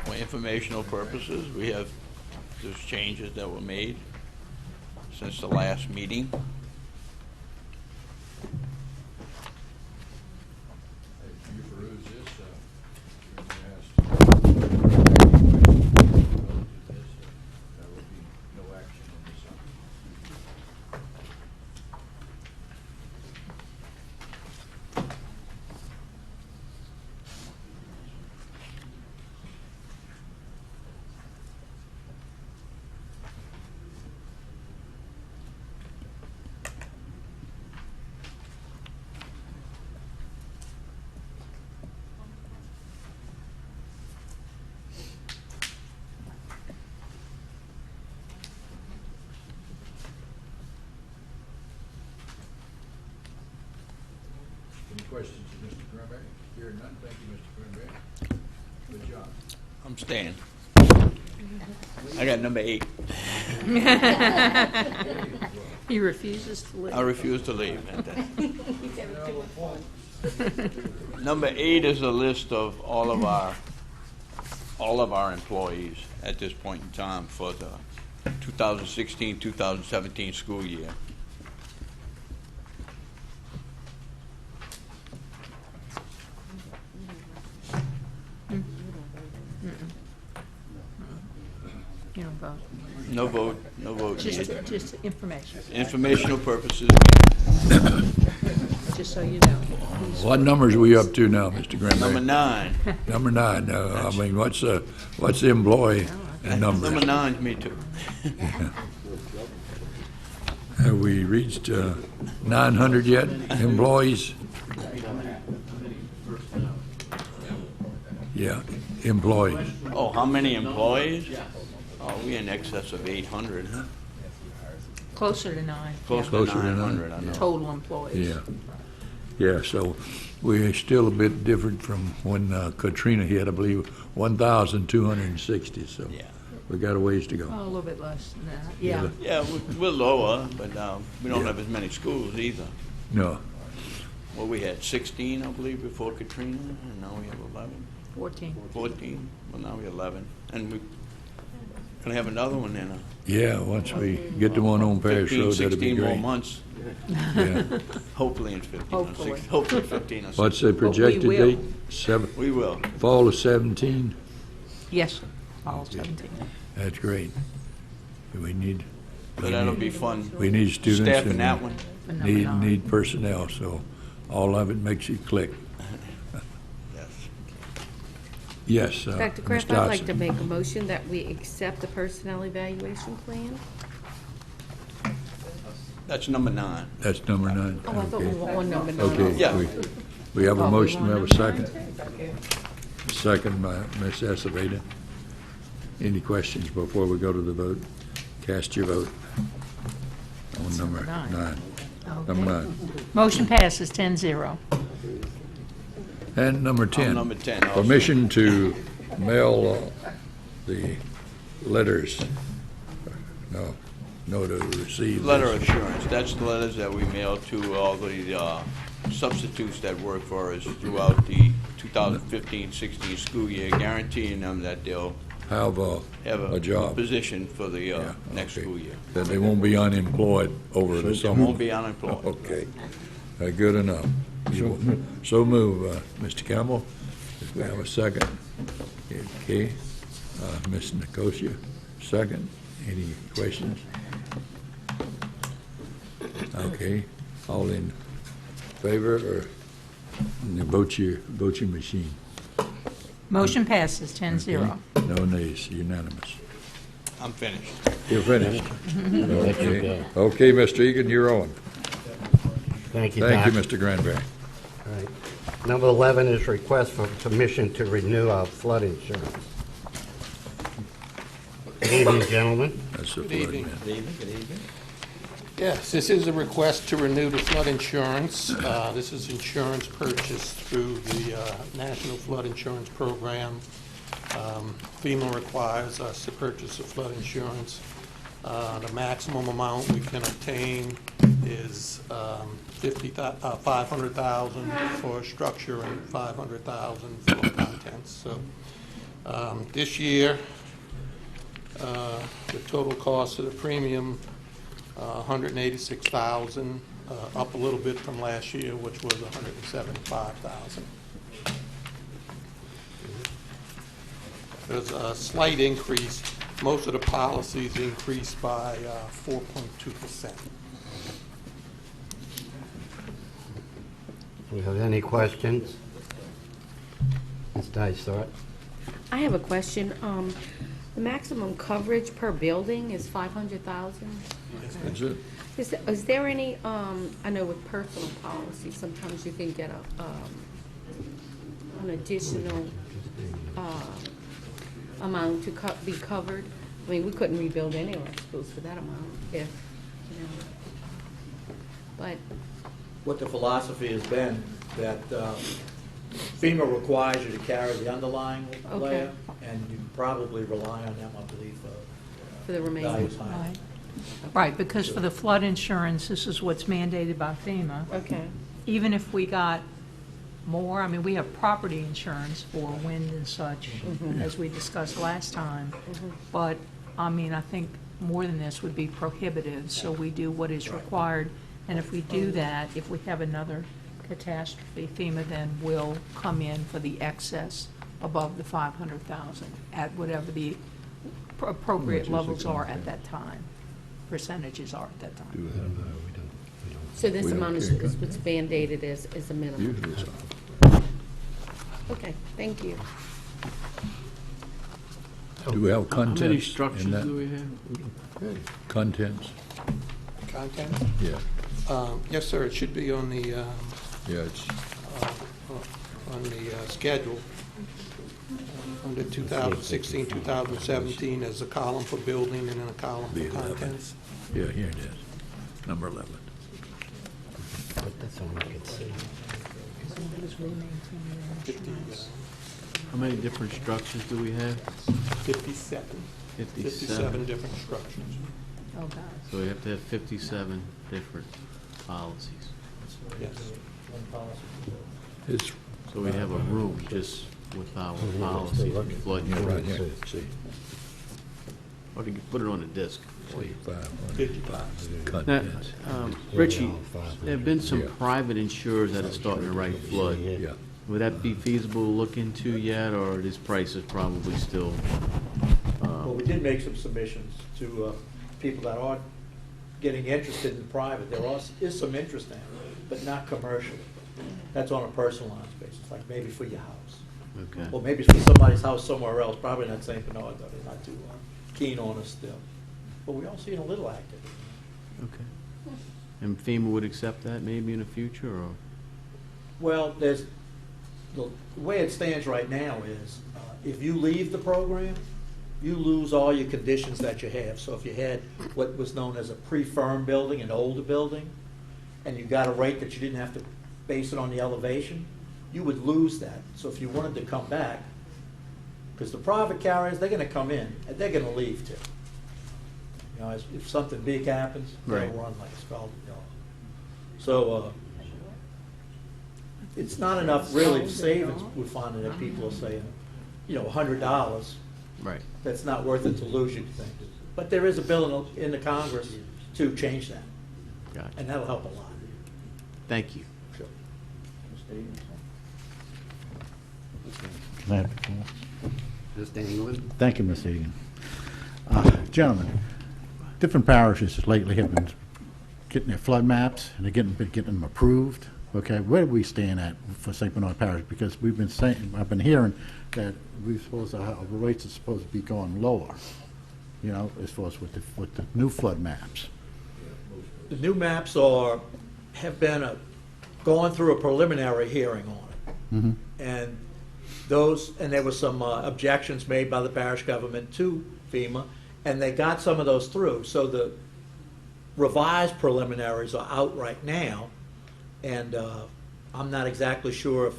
For informational purposes, we have those changes that were made since the last meeting. If you peruse this, there will be no action on this item. Any questions of Mr. Granberry? Here none, thank you, Mr. Granberry. Good job. I'm staying. I got number 8. He refuses to leave. I refuse to leave. Number 8 is a list of all of our employees at this point in time for the 2016-2017 school year. You don't vote. No vote, no vote needed. Just information, Informational purposes. just so you know. What numbers are we up to now, Mr. Number Granberry? 9. Number 9. I mean, what's the employee numbers? Number 9, me too. Have we reached 900 yet, employees? Yeah, employees. Oh, how many employees? Oh, we in excess of 800, huh? Closer to 9. Close Closer to to 900, I know. Total employees. Yeah. Yeah, so we're still a bit different from when Katrina hit, I believe, 1,260, so Yeah. we got a ways to go. Oh, a little bit less than that. Yeah. Yeah, we're lower, but we don't have as many schools either. No, Well, we had 16, I believe, before Katrina, and now we have 11. 14. 14, well, now we have 11. And we're going to have another one in yeah, once we get the one on Parish 15, Road, that'd be 16 more great. months. Yeah. Hopefully in 15 or Hopefully. 16. Hopefully 15 or 16. What's the projected will. date? We will. Fall of 17? Yes, sir. All 17. That's great. We need, So that'll be fun. we need students Staffing that one. For number 9. need personnel, so all of it makes you click. Yes. Yes, Dr. Ms. Kraft, I'd like to Dodson. make a motion that we accept the personnel evaluation plan. That's number 9. That's number 9. Oh, I thought we Okay. were on number 9. Okay, Yeah. we have a Oh, we motion, we want have a number second. Second by Ms. Aceveda. Any questions before we go to the vote? Cast your vote on number 9. Number 9. Motion passes 10-0. And number 10. number 10 also. Permission to mail the letters. No, know to receive Letter this? assurance, that's the letters that we mail to all the substitutes that work for us throughout the 2015-16 school year, guaranteeing them that they'll Have have a job? position for the Yeah, next okay. school year. That they won't be unemployed over the They summer? won't be unemployed. Okay, good enough. So move, Mr. Campbell. If we have a second. Okay, Ms. Nicosia, second. Any questions? Okay, all in favor, or vote your machine? Motion passes 10-0. Okay. No nays, unanimous. I'm finished. You're finished? Let you Okay, go. okay, Mr. Egan, you're on. Thank you, Thank Doc. you, Mr. Granberry. All right. Number 11 is request for permission to renew our flood insurance. Good evening, gentlemen. That's the Good flood evening. man. Good evening. Yes, this is a request to renew the flood insurance. This is insurance purchased through the National Flood Insurance Program. FEMA requires us to purchase a flood insurance. The maximum amount we can obtain is $500,000 for structure and $500,000 for contents. So this year, the total cost of the premium, $186,000, up a little bit from last year, which was $175,000. There's a slight increase. Most of the policies increased by 4.2%. Do we have any questions? Ms. Dysart? I have a question. The maximum coverage per building is 500,000. That's it? Is there any, I know with personal policy, sometimes you can get an additional amount to be covered. I mean, we couldn't rebuild any of our schools for that amount if, you know. But, What the philosophy has been, that FEMA requires you to carry the underlying Okay. layer, and you can probably rely on them, I believe, for the remaining. values high. Right. Right, because for the flood insurance, this is what's mandated by FEMA. Okay. Even if we got more, I mean, we have property insurance for wind and such, as we discussed last time. But, I mean, I think more than this would be prohibitive, so we do what is required. And if we do that, if we have another catastrophe, FEMA then will come in for the excess above the 500,000 at whatever the appropriate levels are at that time, percentages are at that time. So this We don't amount is care. what's mandated as a minimum. Usually so. Okay, thank you. Do we have How many contents structures in that? do we have? Contents, Content? yeah, Yes, sir, it should be on the yeah, it's, schedule. Under 2016, 2017, there's a column for building and then a column The for 11. contents. yeah, here it is, number 11. But that's all I can see. 50, How many different structures do we have? 57. 57 different structures. Oh, gosh. So we have to have 57 different policies. Yes. It's So we have a room just with our policies and flood yeah, right insurance. here, see, Or to put it on a disc. see, 500 55. Now, contents, Richie, there have been some Yeah. private insurers that are starting to write flood. yeah. Would that be feasible to look into yet, or this price is probably still? Well, we did make some submissions to people that are getting interested in private. There is some interest in it, but not commercially. That's on a personalized basis, like maybe for your house. Okay. Or maybe it's for somebody's house somewhere else, probably not St. Bernard, though, they're not too keen on us still. But we are seeing a little activity. Okay. And FEMA would accept that maybe in the future, or? Well, the way it stands right now is, if you leave the program, you lose all your conditions that you have. So if you had what was known as a pre-firm building, an older building, and you got a rate that you didn't have to base it on the elevation, you would lose that. So if you wanted to come back, because the private carriers, they're gonna come in, and they're gonna leave too. You know, if something big happens, they'll Right. run like scalded dog. So it's not enough really to savings. We're finding that people are saying, you know, $100. Right. That's not worth it to lose, you think. But there is a bill in the Congress to change that, Gotcha. and that'll help a lot. Thank you. Sure. Can I have the floor? Mr. England? Thank you, Ms. Egan. Gentlemen, different parishes lately have been getting their flood maps, and they're getting them approved. Okay, where do we stand at for St. Bernard Parish? Because we've been saying, I've been hearing that we're supposed to have, the rates are supposed to be going lower, you know, as far as with the new flood maps. The new maps have been going through a preliminary hearing on it. And there were some objections made by the parish government to FEMA, and they got some of those through. So the revised preliminaries are out right now, and I'm not exactly sure if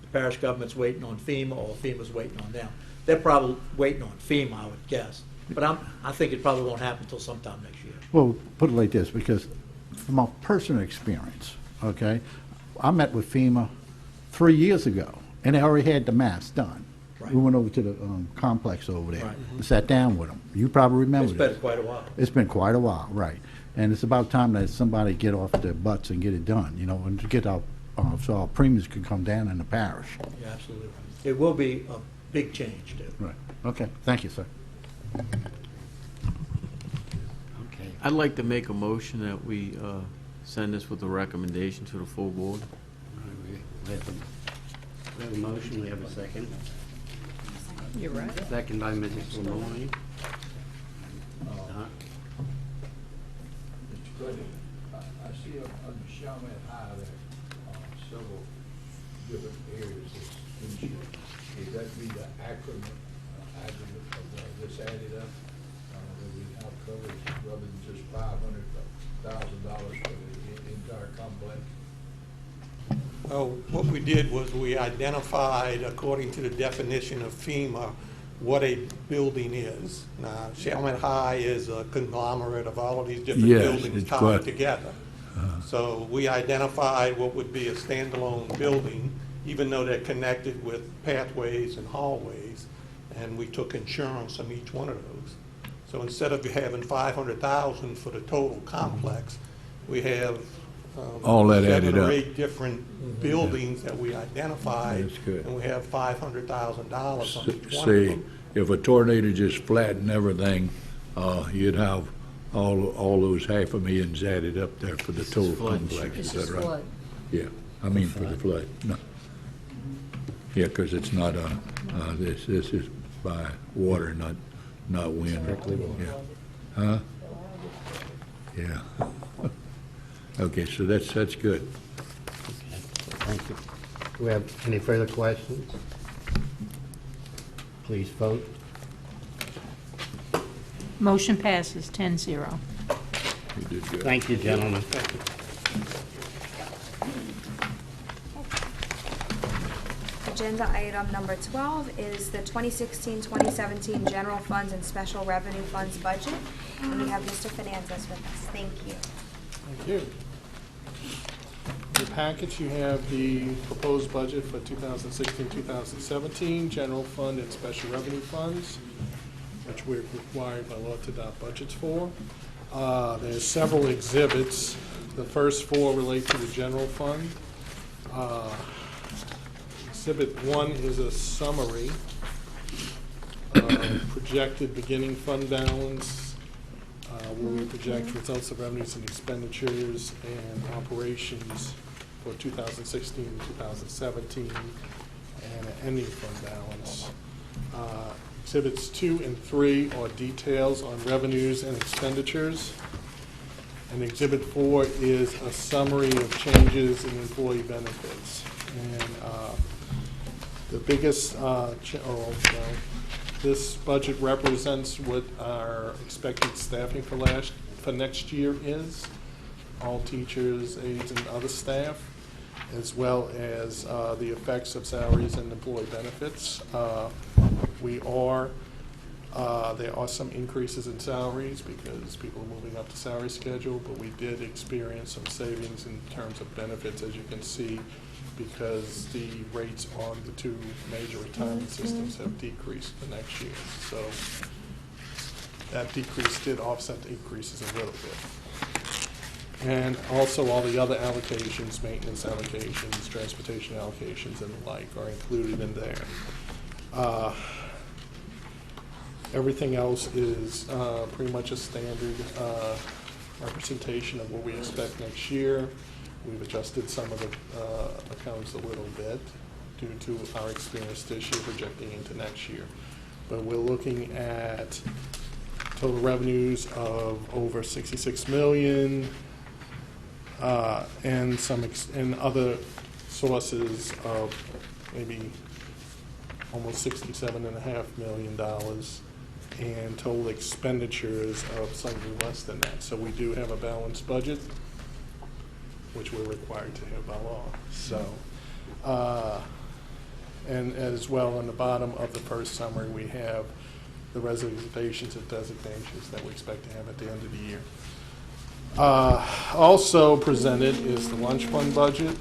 the parish government's waiting on FEMA or FEMA's waiting on them. They're probably waiting on FEMA, I would guess. But I think it probably won't happen until sometime next year. Well, put it like this, because from my personal experience, okay, I met with FEMA 3 years ago, and they already had the maps done. Right. We went over to the complex over there, Right. and sat down with them. You probably remember It's been this. quite a while. It's been quite a while, right. And it's about time that somebody get off their butts and get it done, you know, and to get our, so our premiums can come down in the parish. You're absolutely right. It will be a big change, too. Right. Okay, thank you, sir. Okay. I'd like to make a motion that we send this with a recommendation to the full board. We have a motion, we have a second. You're right. Second by Mrs. Lemoyne. Mr. President, I see on the Chalmette High there, several different areas that's insured. Would that be the aggregate of this added up? That we now cover rather than just $500,000 for the entire complex? What we did was we identified, according to the definition of FEMA, what a building is. Now, Chalmette High is a conglomerate of all of these different Yes, buildings it's tied quite- together. So we identified what would be a standalone building, even though they're connected with pathways and hallways, and we took insurance on each one of those. So instead of having 500,000 for the total complex, we have All that added 7 or up. 8 different buildings that we identified. That's good. And we have $500,000 on each one of See, them. if a tornado just flattened everything, you'd have all those $500,000 added up there for the total flood complex, is This is that right? flood. Yeah, I mean for the flood, no. Yeah, because it's not, this is by water, not wind. Yeah. Huh? Yeah. Okay, so that's good. Thank you. Do we have any further questions? Please vote. Motion passes 10-0. You did good. Thank you, gentlemen. Agenda item number 12 is the 2016-2017 General Funds and Special Revenue Funds budget. And we have Mr. Fernandez with us. Thank you. Thank you. In your package, you have the proposed budget for 2016-2017, general fund and special revenue funds, which we're required by law to adopt budgets for. There's several exhibits. The first 4 relate to the general fund. Exhibit 1 is a summary of projected beginning fund balance, where we project results of revenues and expenditures and operations for 2016 and 2017, and an ending fund balance. Exhibits 2 and 3 are details on revenues and expenditures. And Exhibit 4 is a summary of changes in employee benefits. And the biggest, this budget represents what our expected staffing for next year is, all teachers, aides, and other staff, as well as the effects of salaries and employee benefits. We are There are some increases in salaries because people are moving up the salary schedule, but we did experience some savings in terms of benefits, as you can see, because the rates on the two major retirement systems have decreased for next year. So that decrease did offset the increases a little bit. And also all the other allocations, maintenance allocations, transportation allocations, and the like are included in there. Everything else is pretty much a standard representation of what we expect next year. We've adjusted some of the accounts a little bit due to our experience this year projecting into next year. But we're looking at total revenues of over 66 million and and other sources of maybe almost $67.5 million, and total expenditures of slightly less than that. So we do have a balanced budget, which we're required to have by law. So, and as well, on the bottom of the first summary, we have the reservations and designations that we expect to have at the end of the year. Also presented is the lunch fund budget,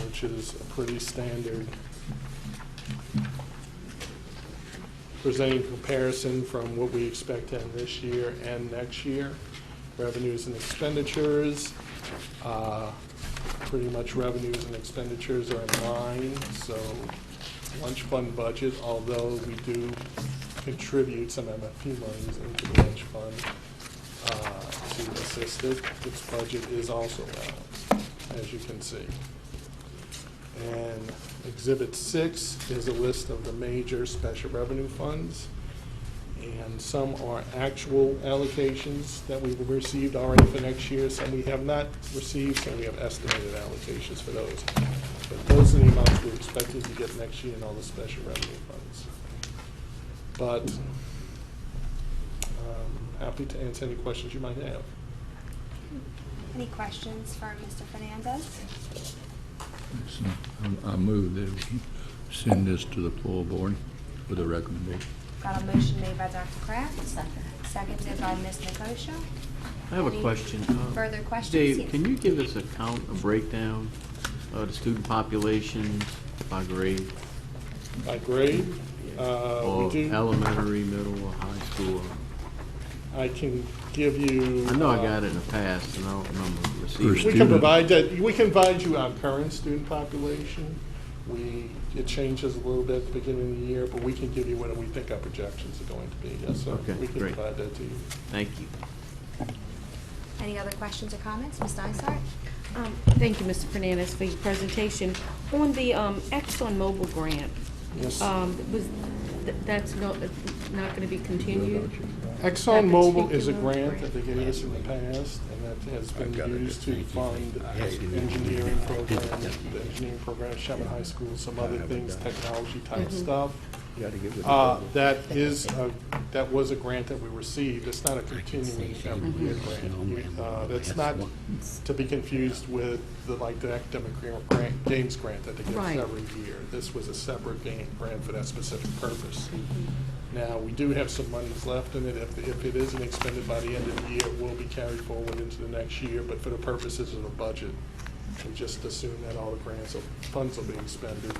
which is a pretty standard presenting comparison from what we expect to have this year and next year. Revenues and expenditures. Pretty much revenues and expenditures are in line. So lunch fund budget, although we do contribute some MFP monies into the lunch fund to assist it, its budget is also balanced, as you can see. And Exhibit 6 is a list of the major special revenue funds, and some are actual allocations that we've received already for next year. Some we have not received, some we have estimated allocations for those. But those are the amounts we're expecting to get next year in all the special revenue funds. But happy to answer any questions you might have. Any questions for Mr. Fernandez? I move that we send this to the full board with a recommendation. Got a motion made by Dr. Kraft. Seconded by Ms. Nikosha. I have Any a question. Further questions? Dave, Yes. can you give us a breakdown of the student population by grade? By grade? Or We do. elementary, middle, or high school? I can give you. I know I got it in the past, and I don't remember receiving. We can provide that. We can provide you our current student population. It changes a little bit at the beginning of the year, but we can give you what we think our projections are going to be. Yes, sir. Okay, we can great. provide that to you. Thank you. Any other questions or comments? Ms. Dysart? Thank you, Mr. Fernandez, for your presentation. On the ExxonMobil grant, Yes. that's not going to be continued? ExxonMobil is a particular grant that they gave us in the past, and that has been used to fund engineering programs, the engineering program at Sherman High School, some other things, technology type stuff. That was a grant that we received. It's not a continuing every year grant. That's not to be confused with the academic games grant that they give us every year. This was a separate grant for that specific purpose. Now, we do have some monies left in it. If it isn't expended by the end of the year, it will be carried forward into the next year, but for the purposes of the budget, we just assume that all the grants or funds are being expended.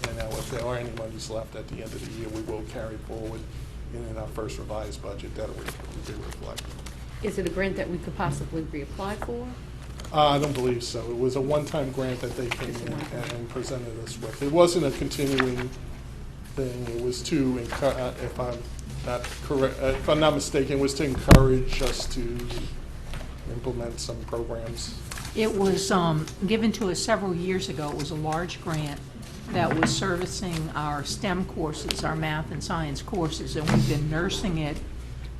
And now, if there are any monies left at the end of the year, we will carry forward, and in our first revised budget, that will be reflected. Is it a grant that we could possibly reapply for? I don't believe so. It was a one-time grant that they came in and presented us with. It wasn't a continuing thing. It was to if I'm not mistaken, it was to encourage us to implement some programs. It was given to us several years ago. It was a large grant that was servicing our STEM courses, our math and science courses, and we've been nursing it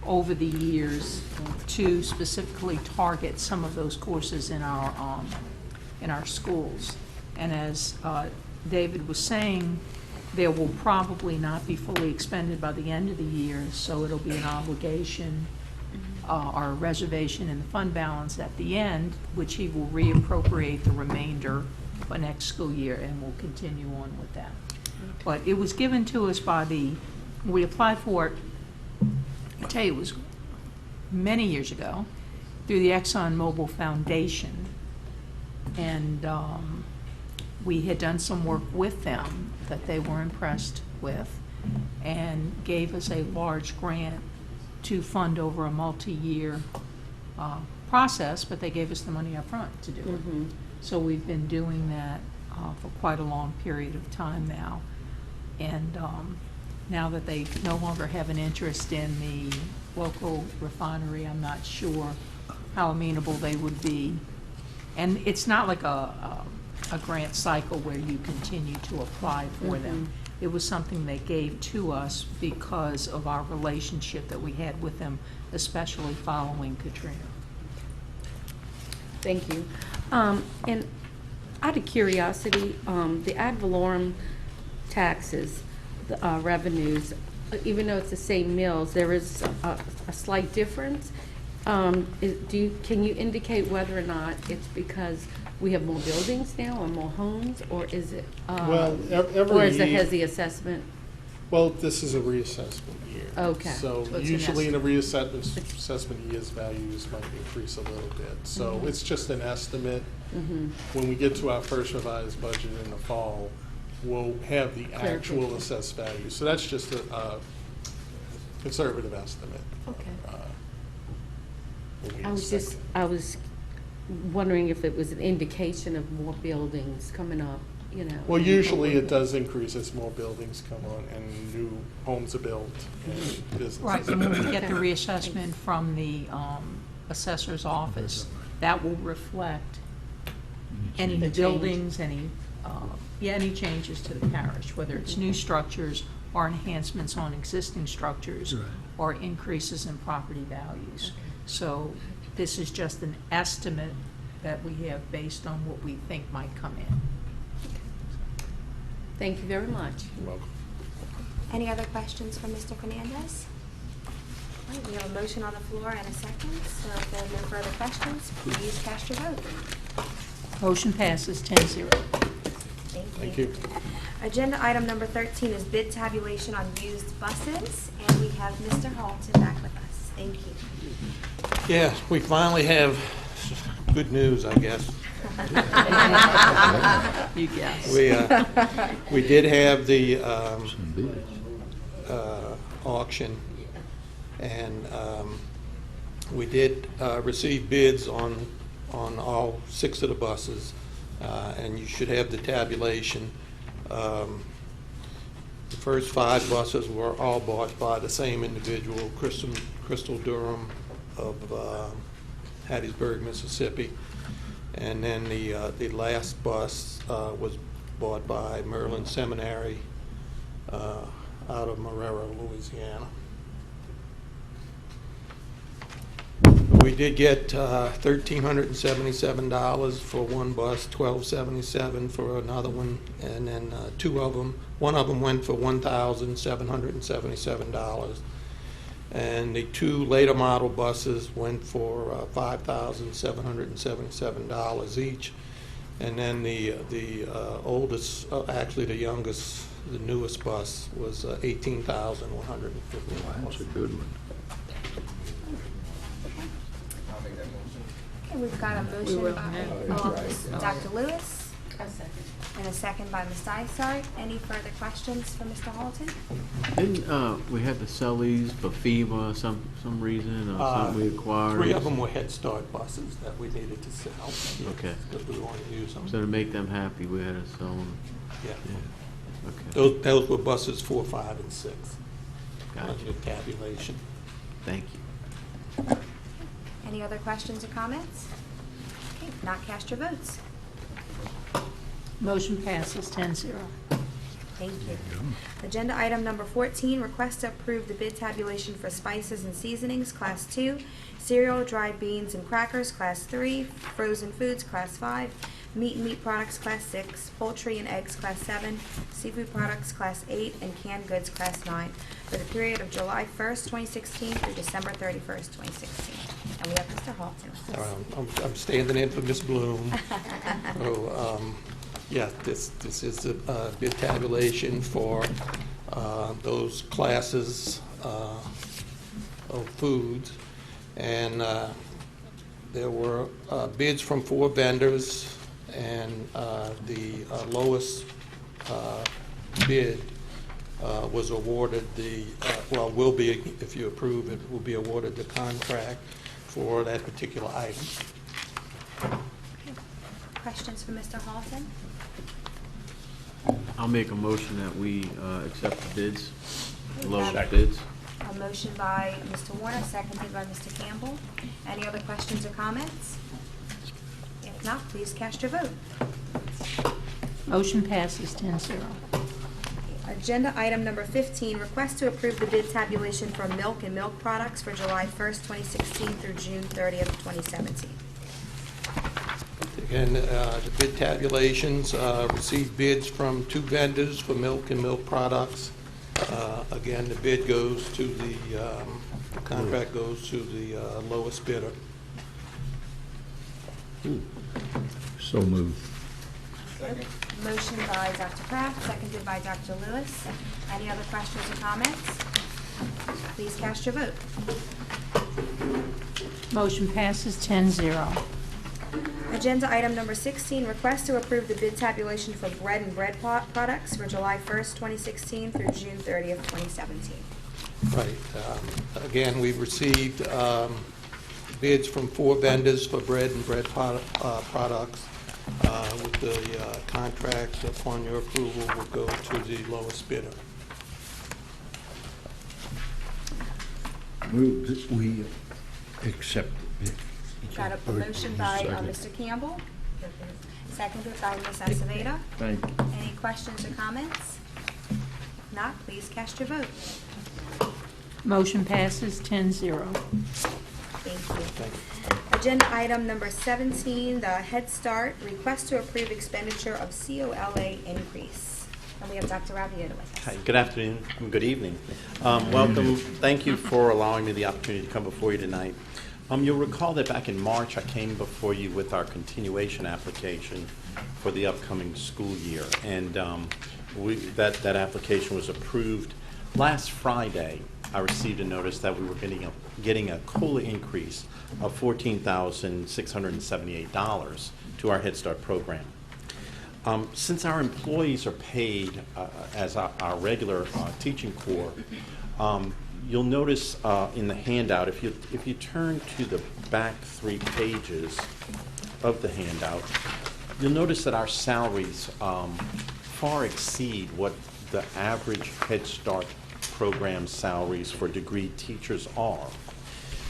over the years to specifically target some of those courses in our schools. And as David was saying, there will probably not be fully expended by the end of the year, so it'll be an obligation or a reservation in the fund balance at the end, which he will reappropriate the remainder for next school year, and we'll continue on with that. But it was given to us by we applied for it, I tell you, it was many years ago, through the ExxonMobil Foundation. And we had done some work with them that they were impressed with and gave us a large grant to fund over a multi-year process, but they gave us the money up front to do it. So we've been doing that for quite a long period of time now. And now that they no longer have an interest in the local refinery, I'm not sure how amenable they would be. And it's not like a grant cycle where you continue to apply for them. It was something they gave to us because of our relationship that we had with them, especially following Katrina. Thank you. And out of curiosity, the ad valorem taxes, the revenues, even though it's the same mills, there is a slight difference. Can you indicate whether or not it's because we have more buildings now or more homes, or is it? Well, or is it has the assessment? Well, this is a reassessment year. Okay. So So it's an usually in a reassessment years, values might increase a little bit. So it's just an estimate. When we get to our first revised budget in the fall, we'll have the actual assessed value. So that's just a conservative estimate. Okay. When we I was wondering if it was an indication of more buildings coming up, you know. Well, usually it does increase as more buildings come on and new homes are built and businesses. Right, and when we get the reassessment from the assessor's office, that will reflect any buildings, any changes to the parish, whether it's new structures or enhancements on existing structures or increases in property values. So this is just an estimate that we have based on what we think might come in. Thank you very much. You're welcome. Any other questions for Mr. Fernandez? All right, we have a motion on the floor and a second, so if there are no further questions, please cast your vote. Motion passes 10-0. Thank you. Agenda item number 13 is bid tabulation on used buses, and we have Mr. Halton back with us. Thank you. Yeah, we finally have good news, I guess. You guess. We did have the auction, and we did receive bids on all 6 of the buses, and you should have the tabulation. The first 5 buses were all bought by the same individual, Crystal Durham of Hattiesburg, Mississippi. And then the last bus was bought by Maryland Seminary out of Marrero, Louisiana. We did get $1,377 for one bus, $1,277 for another one, and then 2 of them. One of them went for $1,777, and the 2 later model buses went for $5,777 each. And then the oldest, actually the youngest, the newest bus was $18,150. That's a good one. Okay, we've got a motion by Dr. Lewis and a second by Ms. Dysart. Any further questions for Mr. Halton? Didn't we had to sell these for FEMA some reason or something we acquired? 3 of them were Head Start buses that we needed to sell. Okay. Because we wanted to use them. So to make them happy, we had to sell them. Yeah. Okay. Those were buses 4, 5, and 6. Gotcha. Under tabulation. Thank you. Any other questions or comments? Okay, if not, cast your votes. Motion passes 10-0. Thank you. Agenda item number 14, request to approve the bid tabulation for spices and seasonings, Class 2, cereal, dried beans and crackers, Class 3, frozen foods, Class 5, meat and meat products, Class 6, poultry and eggs, Class 7, seafood products, Class 8, and canned goods, Class 9, for the period of July 1st, 2016 through December 31st, 2016. And we have Mr. Halton with us. I'm standing in for Ms. Bloom. So, Yes, this is the bid tabulation for those classes of foods. And there were bids from 4 vendors, and the lowest bid was awarded will be, if you approve it, will be awarded the contract for that particular item. Questions for Mr. Halton? I'll make a motion that we accept the bids, the lowest Second. bids. A motion by Mr. Warner, seconded by Mr. Campbell. Any other questions or comments? If not, please cast your vote. Motion passes 10-0. Agenda item number 15, request to approve the bid tabulation for milk and milk products for July 1st, 2016 through June 30th, 2017. Again, the bid tabulations received bids from 2 vendors for milk and milk products. Again, the bid goes to the contract goes to the lowest bidder. So moved. Motion by Dr. Kraft, seconded by Dr. Lewis. Any other questions or comments? Please cast your vote. Motion passes 10-0. Agenda item number 16, request to approve the bid tabulation for bread and bread products for July 1st, 2016 through June 30th, 2017. Right. Again, we've received bids from 4 vendors for bread and bread products. With the contract, upon your approval, will go to the lowest bidder. Move that we accept it. Got a motion by Mr. Campbell, seconded by Ms. Acevedo. Thank you. Any questions or comments? If not, please cast your vote. Motion passes 10-0. Thank you. Agenda item number 17, the Head Start, request to approve expenditure of COLA increase. And we have Dr. Raviota with us. Hi, good afternoon, and good evening. Welcome. Thank you for allowing me the opportunity to come before you tonight. You'll recall that back in March, I came before you with our continuation application for the upcoming school year. And that application was approved. Last Friday, I received a notice that we were getting a COLA increase of $14,678 to our Head Start program. Since our employees are paid as our regular teaching corps, you'll notice in the handout, if you turn to the back 3 pages of the handout, you'll notice that our salaries far exceed what the average Head Start program salaries for degree teachers are.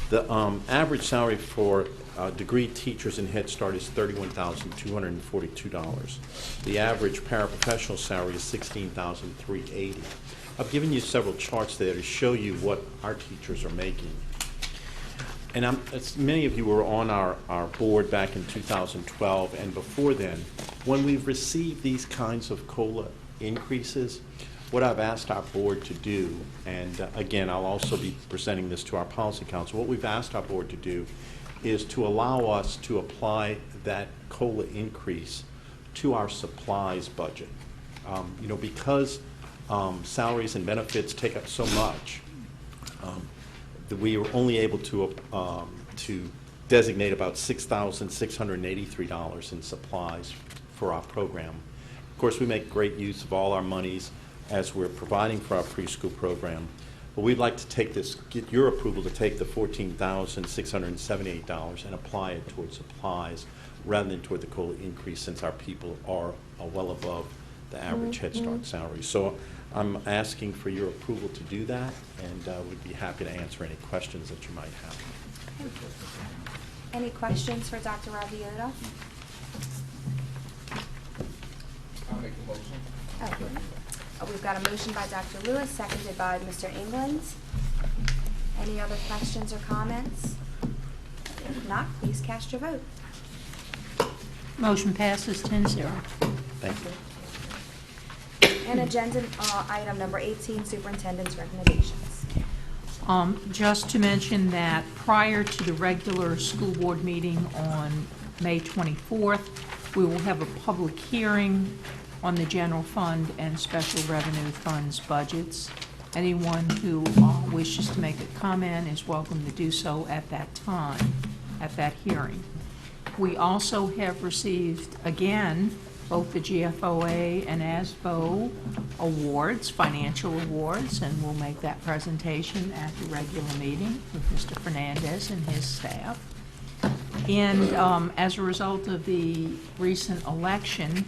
The average salary for degree teachers in Head Start is $31,242. The average paraprofessional salary is $16,380. I've given you several charts there to show you what our teachers are making. And many of you were on our board back in 2012 and before then. When we've received these kinds of COLA increases, what I've asked our board to do, and again, I'll also be presenting this to our policy council, what we've asked our board to do is to allow us to apply that COLA increase to our supplies budget. Because salaries and benefits take up so much, that we were only able to designate about $6,683 in supplies for our program. Of course, we make great use of all our monies as we're providing for our preschool program. But we'd like to get your approval to take the $14,678 and apply it towards supplies rather than toward the COLA increase, since our people are well above the average Head Start salary. So I'm asking for your approval to do that, and we'd be happy to answer any questions that you might have. Any questions for Dr. Raviota? I'll make a motion. We've got a motion by Dr. Lewis, seconded by Mr. England. Any other questions or comments? If not, please cast your vote. Motion passes 10-0. Thank you. And agenda item number 18, superintendent's recommendations. Just to mention that prior to the regular school board meeting on May 24th, We will have a public hearing on the general fund and special revenue funds budgets. Anyone who wishes to make a comment is welcome to do so at that time, at that hearing. We also have received, again, both the GFOA and ASBO awards, financial awards, and we'll make that presentation at the regular meeting with Mr. Fernandez and his staff. And as a result of the recent election,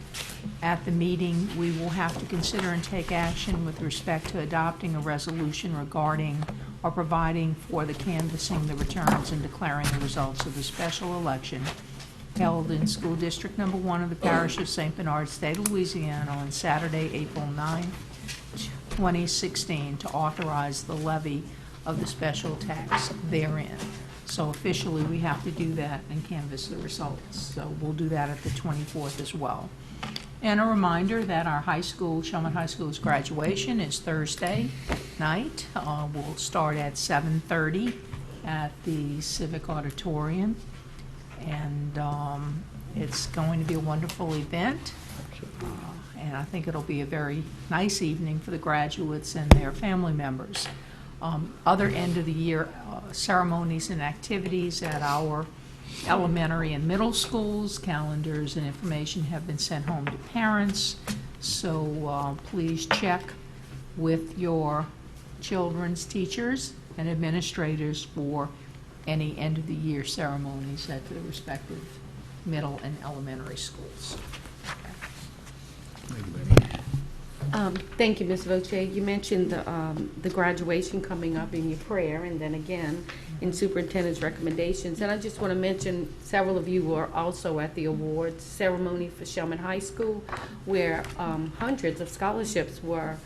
at the meeting, we will have to consider and take action with respect to adopting a resolution regarding or providing for the canvassing the returns and declaring the results of the special election held in School District Number 1 of the Parish of St. Bernard, State of Louisiana, on Saturday, April 9, 2016, to authorize the levy of the special tax therein. So officially, we have to do that and canvass the results. So we'll do that at the 24th as well. And a reminder that our high school, Shelmet High School's graduation is Thursday night. We'll start at 7:30 at the Civic Auditorium. And it's going to be a wonderful event. And I think it'll be a very nice evening for the graduates and their family members. Other end of the year ceremonies and activities at our elementary and middle schools. Calendars and information have been sent home to parents. So please check with your children's teachers and administrators for any end of the year ceremonies at the respective middle and elementary schools. Thank you, Ms. Voce. You mentioned the graduation coming up in your prayer, and then again in superintendent's recommendations. And I just want to mention several of you were also at the awards ceremony for Shelmet High School, where hundreds of scholarships were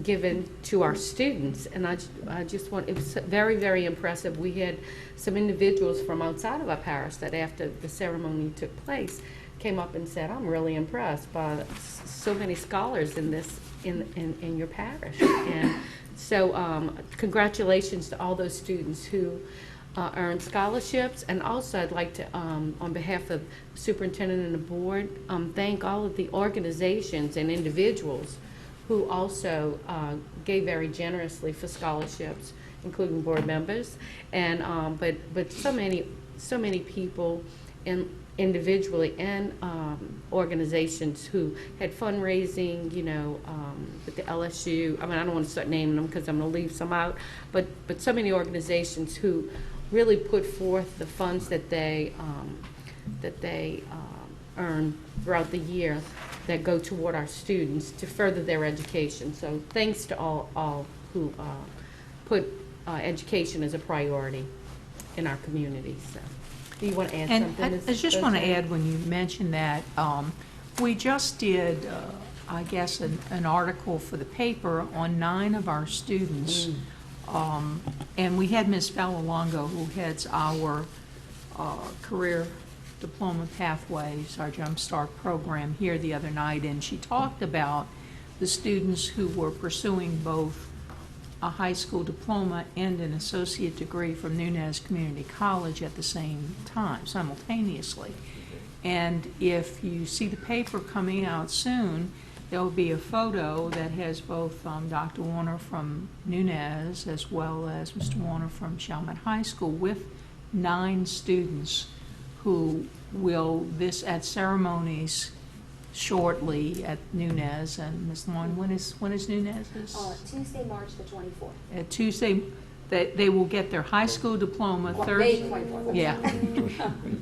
given to our students. And I just want, it was very, very impressive. We had some individuals from outside of our parish that after the ceremony took place came up and said, I'm really impressed by so many scholars in this in your parish. And so congratulations to all those students who earned scholarships. And also I'd like to, on behalf of the superintendent and the board, thank all of the organizations and individuals who also gave very generously for scholarships, including board members, and but so many people and individually and organizations who had fundraising, you know, with the LSU. I mean, I don't want to start naming them because I'm going to leave some out, but so many organizations who really put forth the funds that they earn throughout the year that go toward our students to further their education. So thanks to all who put education as a priority in our community. So, do you want to add something? And I just want to add, when you mentioned that, we just did, I guess, an article for the paper on 9 of our students. And we had Ms. Valalongo, who heads our career diploma pathways, our Jumpstart program, here the other night, and she talked about the students who were pursuing both a high school diploma and an associate degree from Nunez Community College at the same time, simultaneously. And if you see the paper coming out soon, there will be a photo that has both Dr. Warner from Nunez as well as Mr. Warner from Shelmet High School with 9 students who will, at ceremonies shortly at Nunez. And Ms. Long, when is Nunez's? Tuesday, March the 24th. At Tuesday, they will get their high school diploma May 24th. Yeah.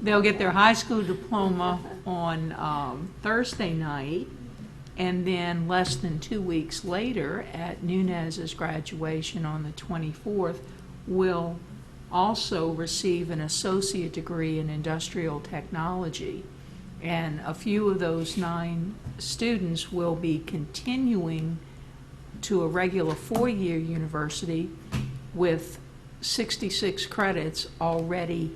They'll get their high school diploma on Thursday night, and then less than 2 weeks later at Nunez's graduation on the 24th, will also receive an associate degree in industrial technology. And a few of those 9 students will be continuing to a regular 4-year university with 66 credits already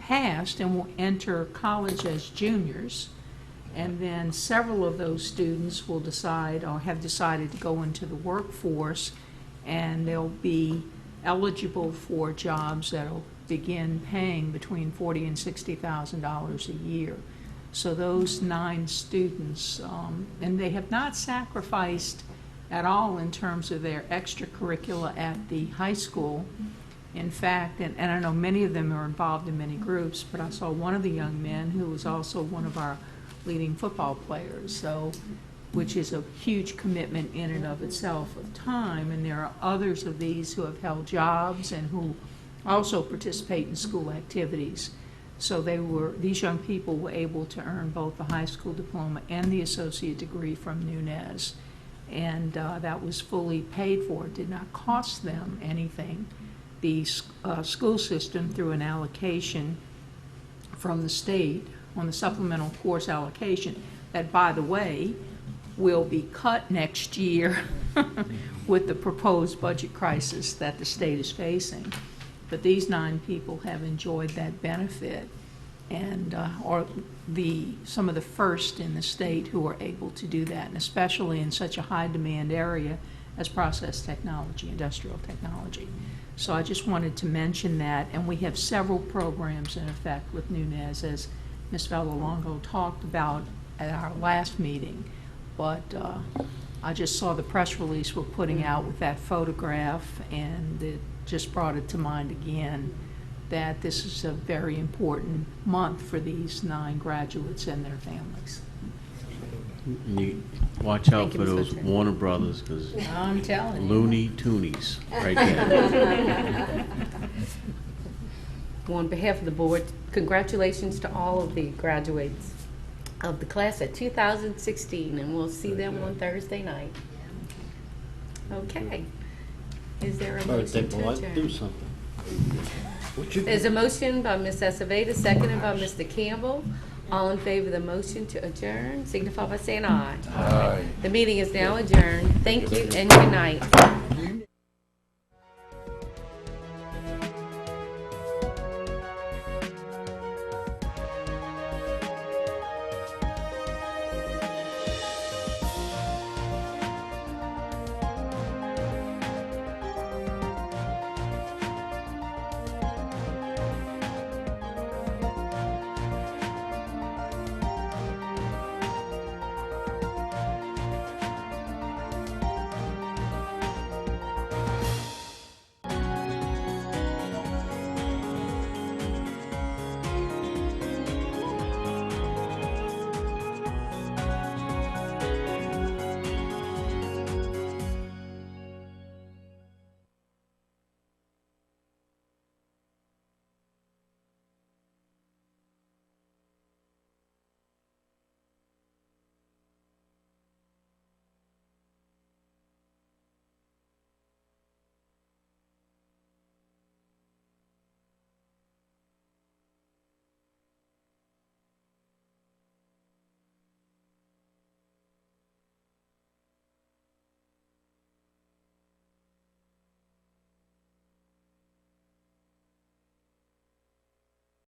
passed and will enter college as juniors. And then several of those students will decide or have decided to go into the workforce, and they'll be eligible for jobs that will begin paying between $40,000 and $60,000 a year. So those 9 students, and they have not sacrificed at all in terms of their extracurricula at the high school. In fact, and I know many of them are involved in many groups, but I saw one of the young men who was also one of our leading football players, so, which is a huge commitment in and of itself of time. And there are others of these who have held jobs and who also participate in school activities. So these young people were able to earn both the high school diploma and the associate degree from Nunez. And that was fully paid for. It did not cost them anything. The school system, through an allocation from the state on the supplemental course allocation, that, by the way, will be cut next year with the proposed budget crisis that the state is facing. But these 9 people have enjoyed that benefit and are some of the first in the state who are able to do that, and especially in such a high demand area as process technology, industrial technology. So I just wanted to mention that, and we have several programs in effect with Nunez, as Ms. Vallelongo talked about at our last meeting. But I just saw the press release we're putting out with that photograph, and it just brought it to mind again that this is a very important month for these 9 graduates and their families. And you watch out Thank you, for Ms. those Hudson. Warner Brothers, because I'm telling you. Looney Toonies right there. On behalf of the board, congratulations to all of the graduates of the class of 2016, and we'll see them on Thursday night. Okay. Is there a motion to Do adjourn? something. There's a motion by Ms. Acevedo, seconded by Mr. Campbell. All in favor of the motion to adjourn, signify by saying aye. Aye. The meeting is now adjourned. Thank you and good night.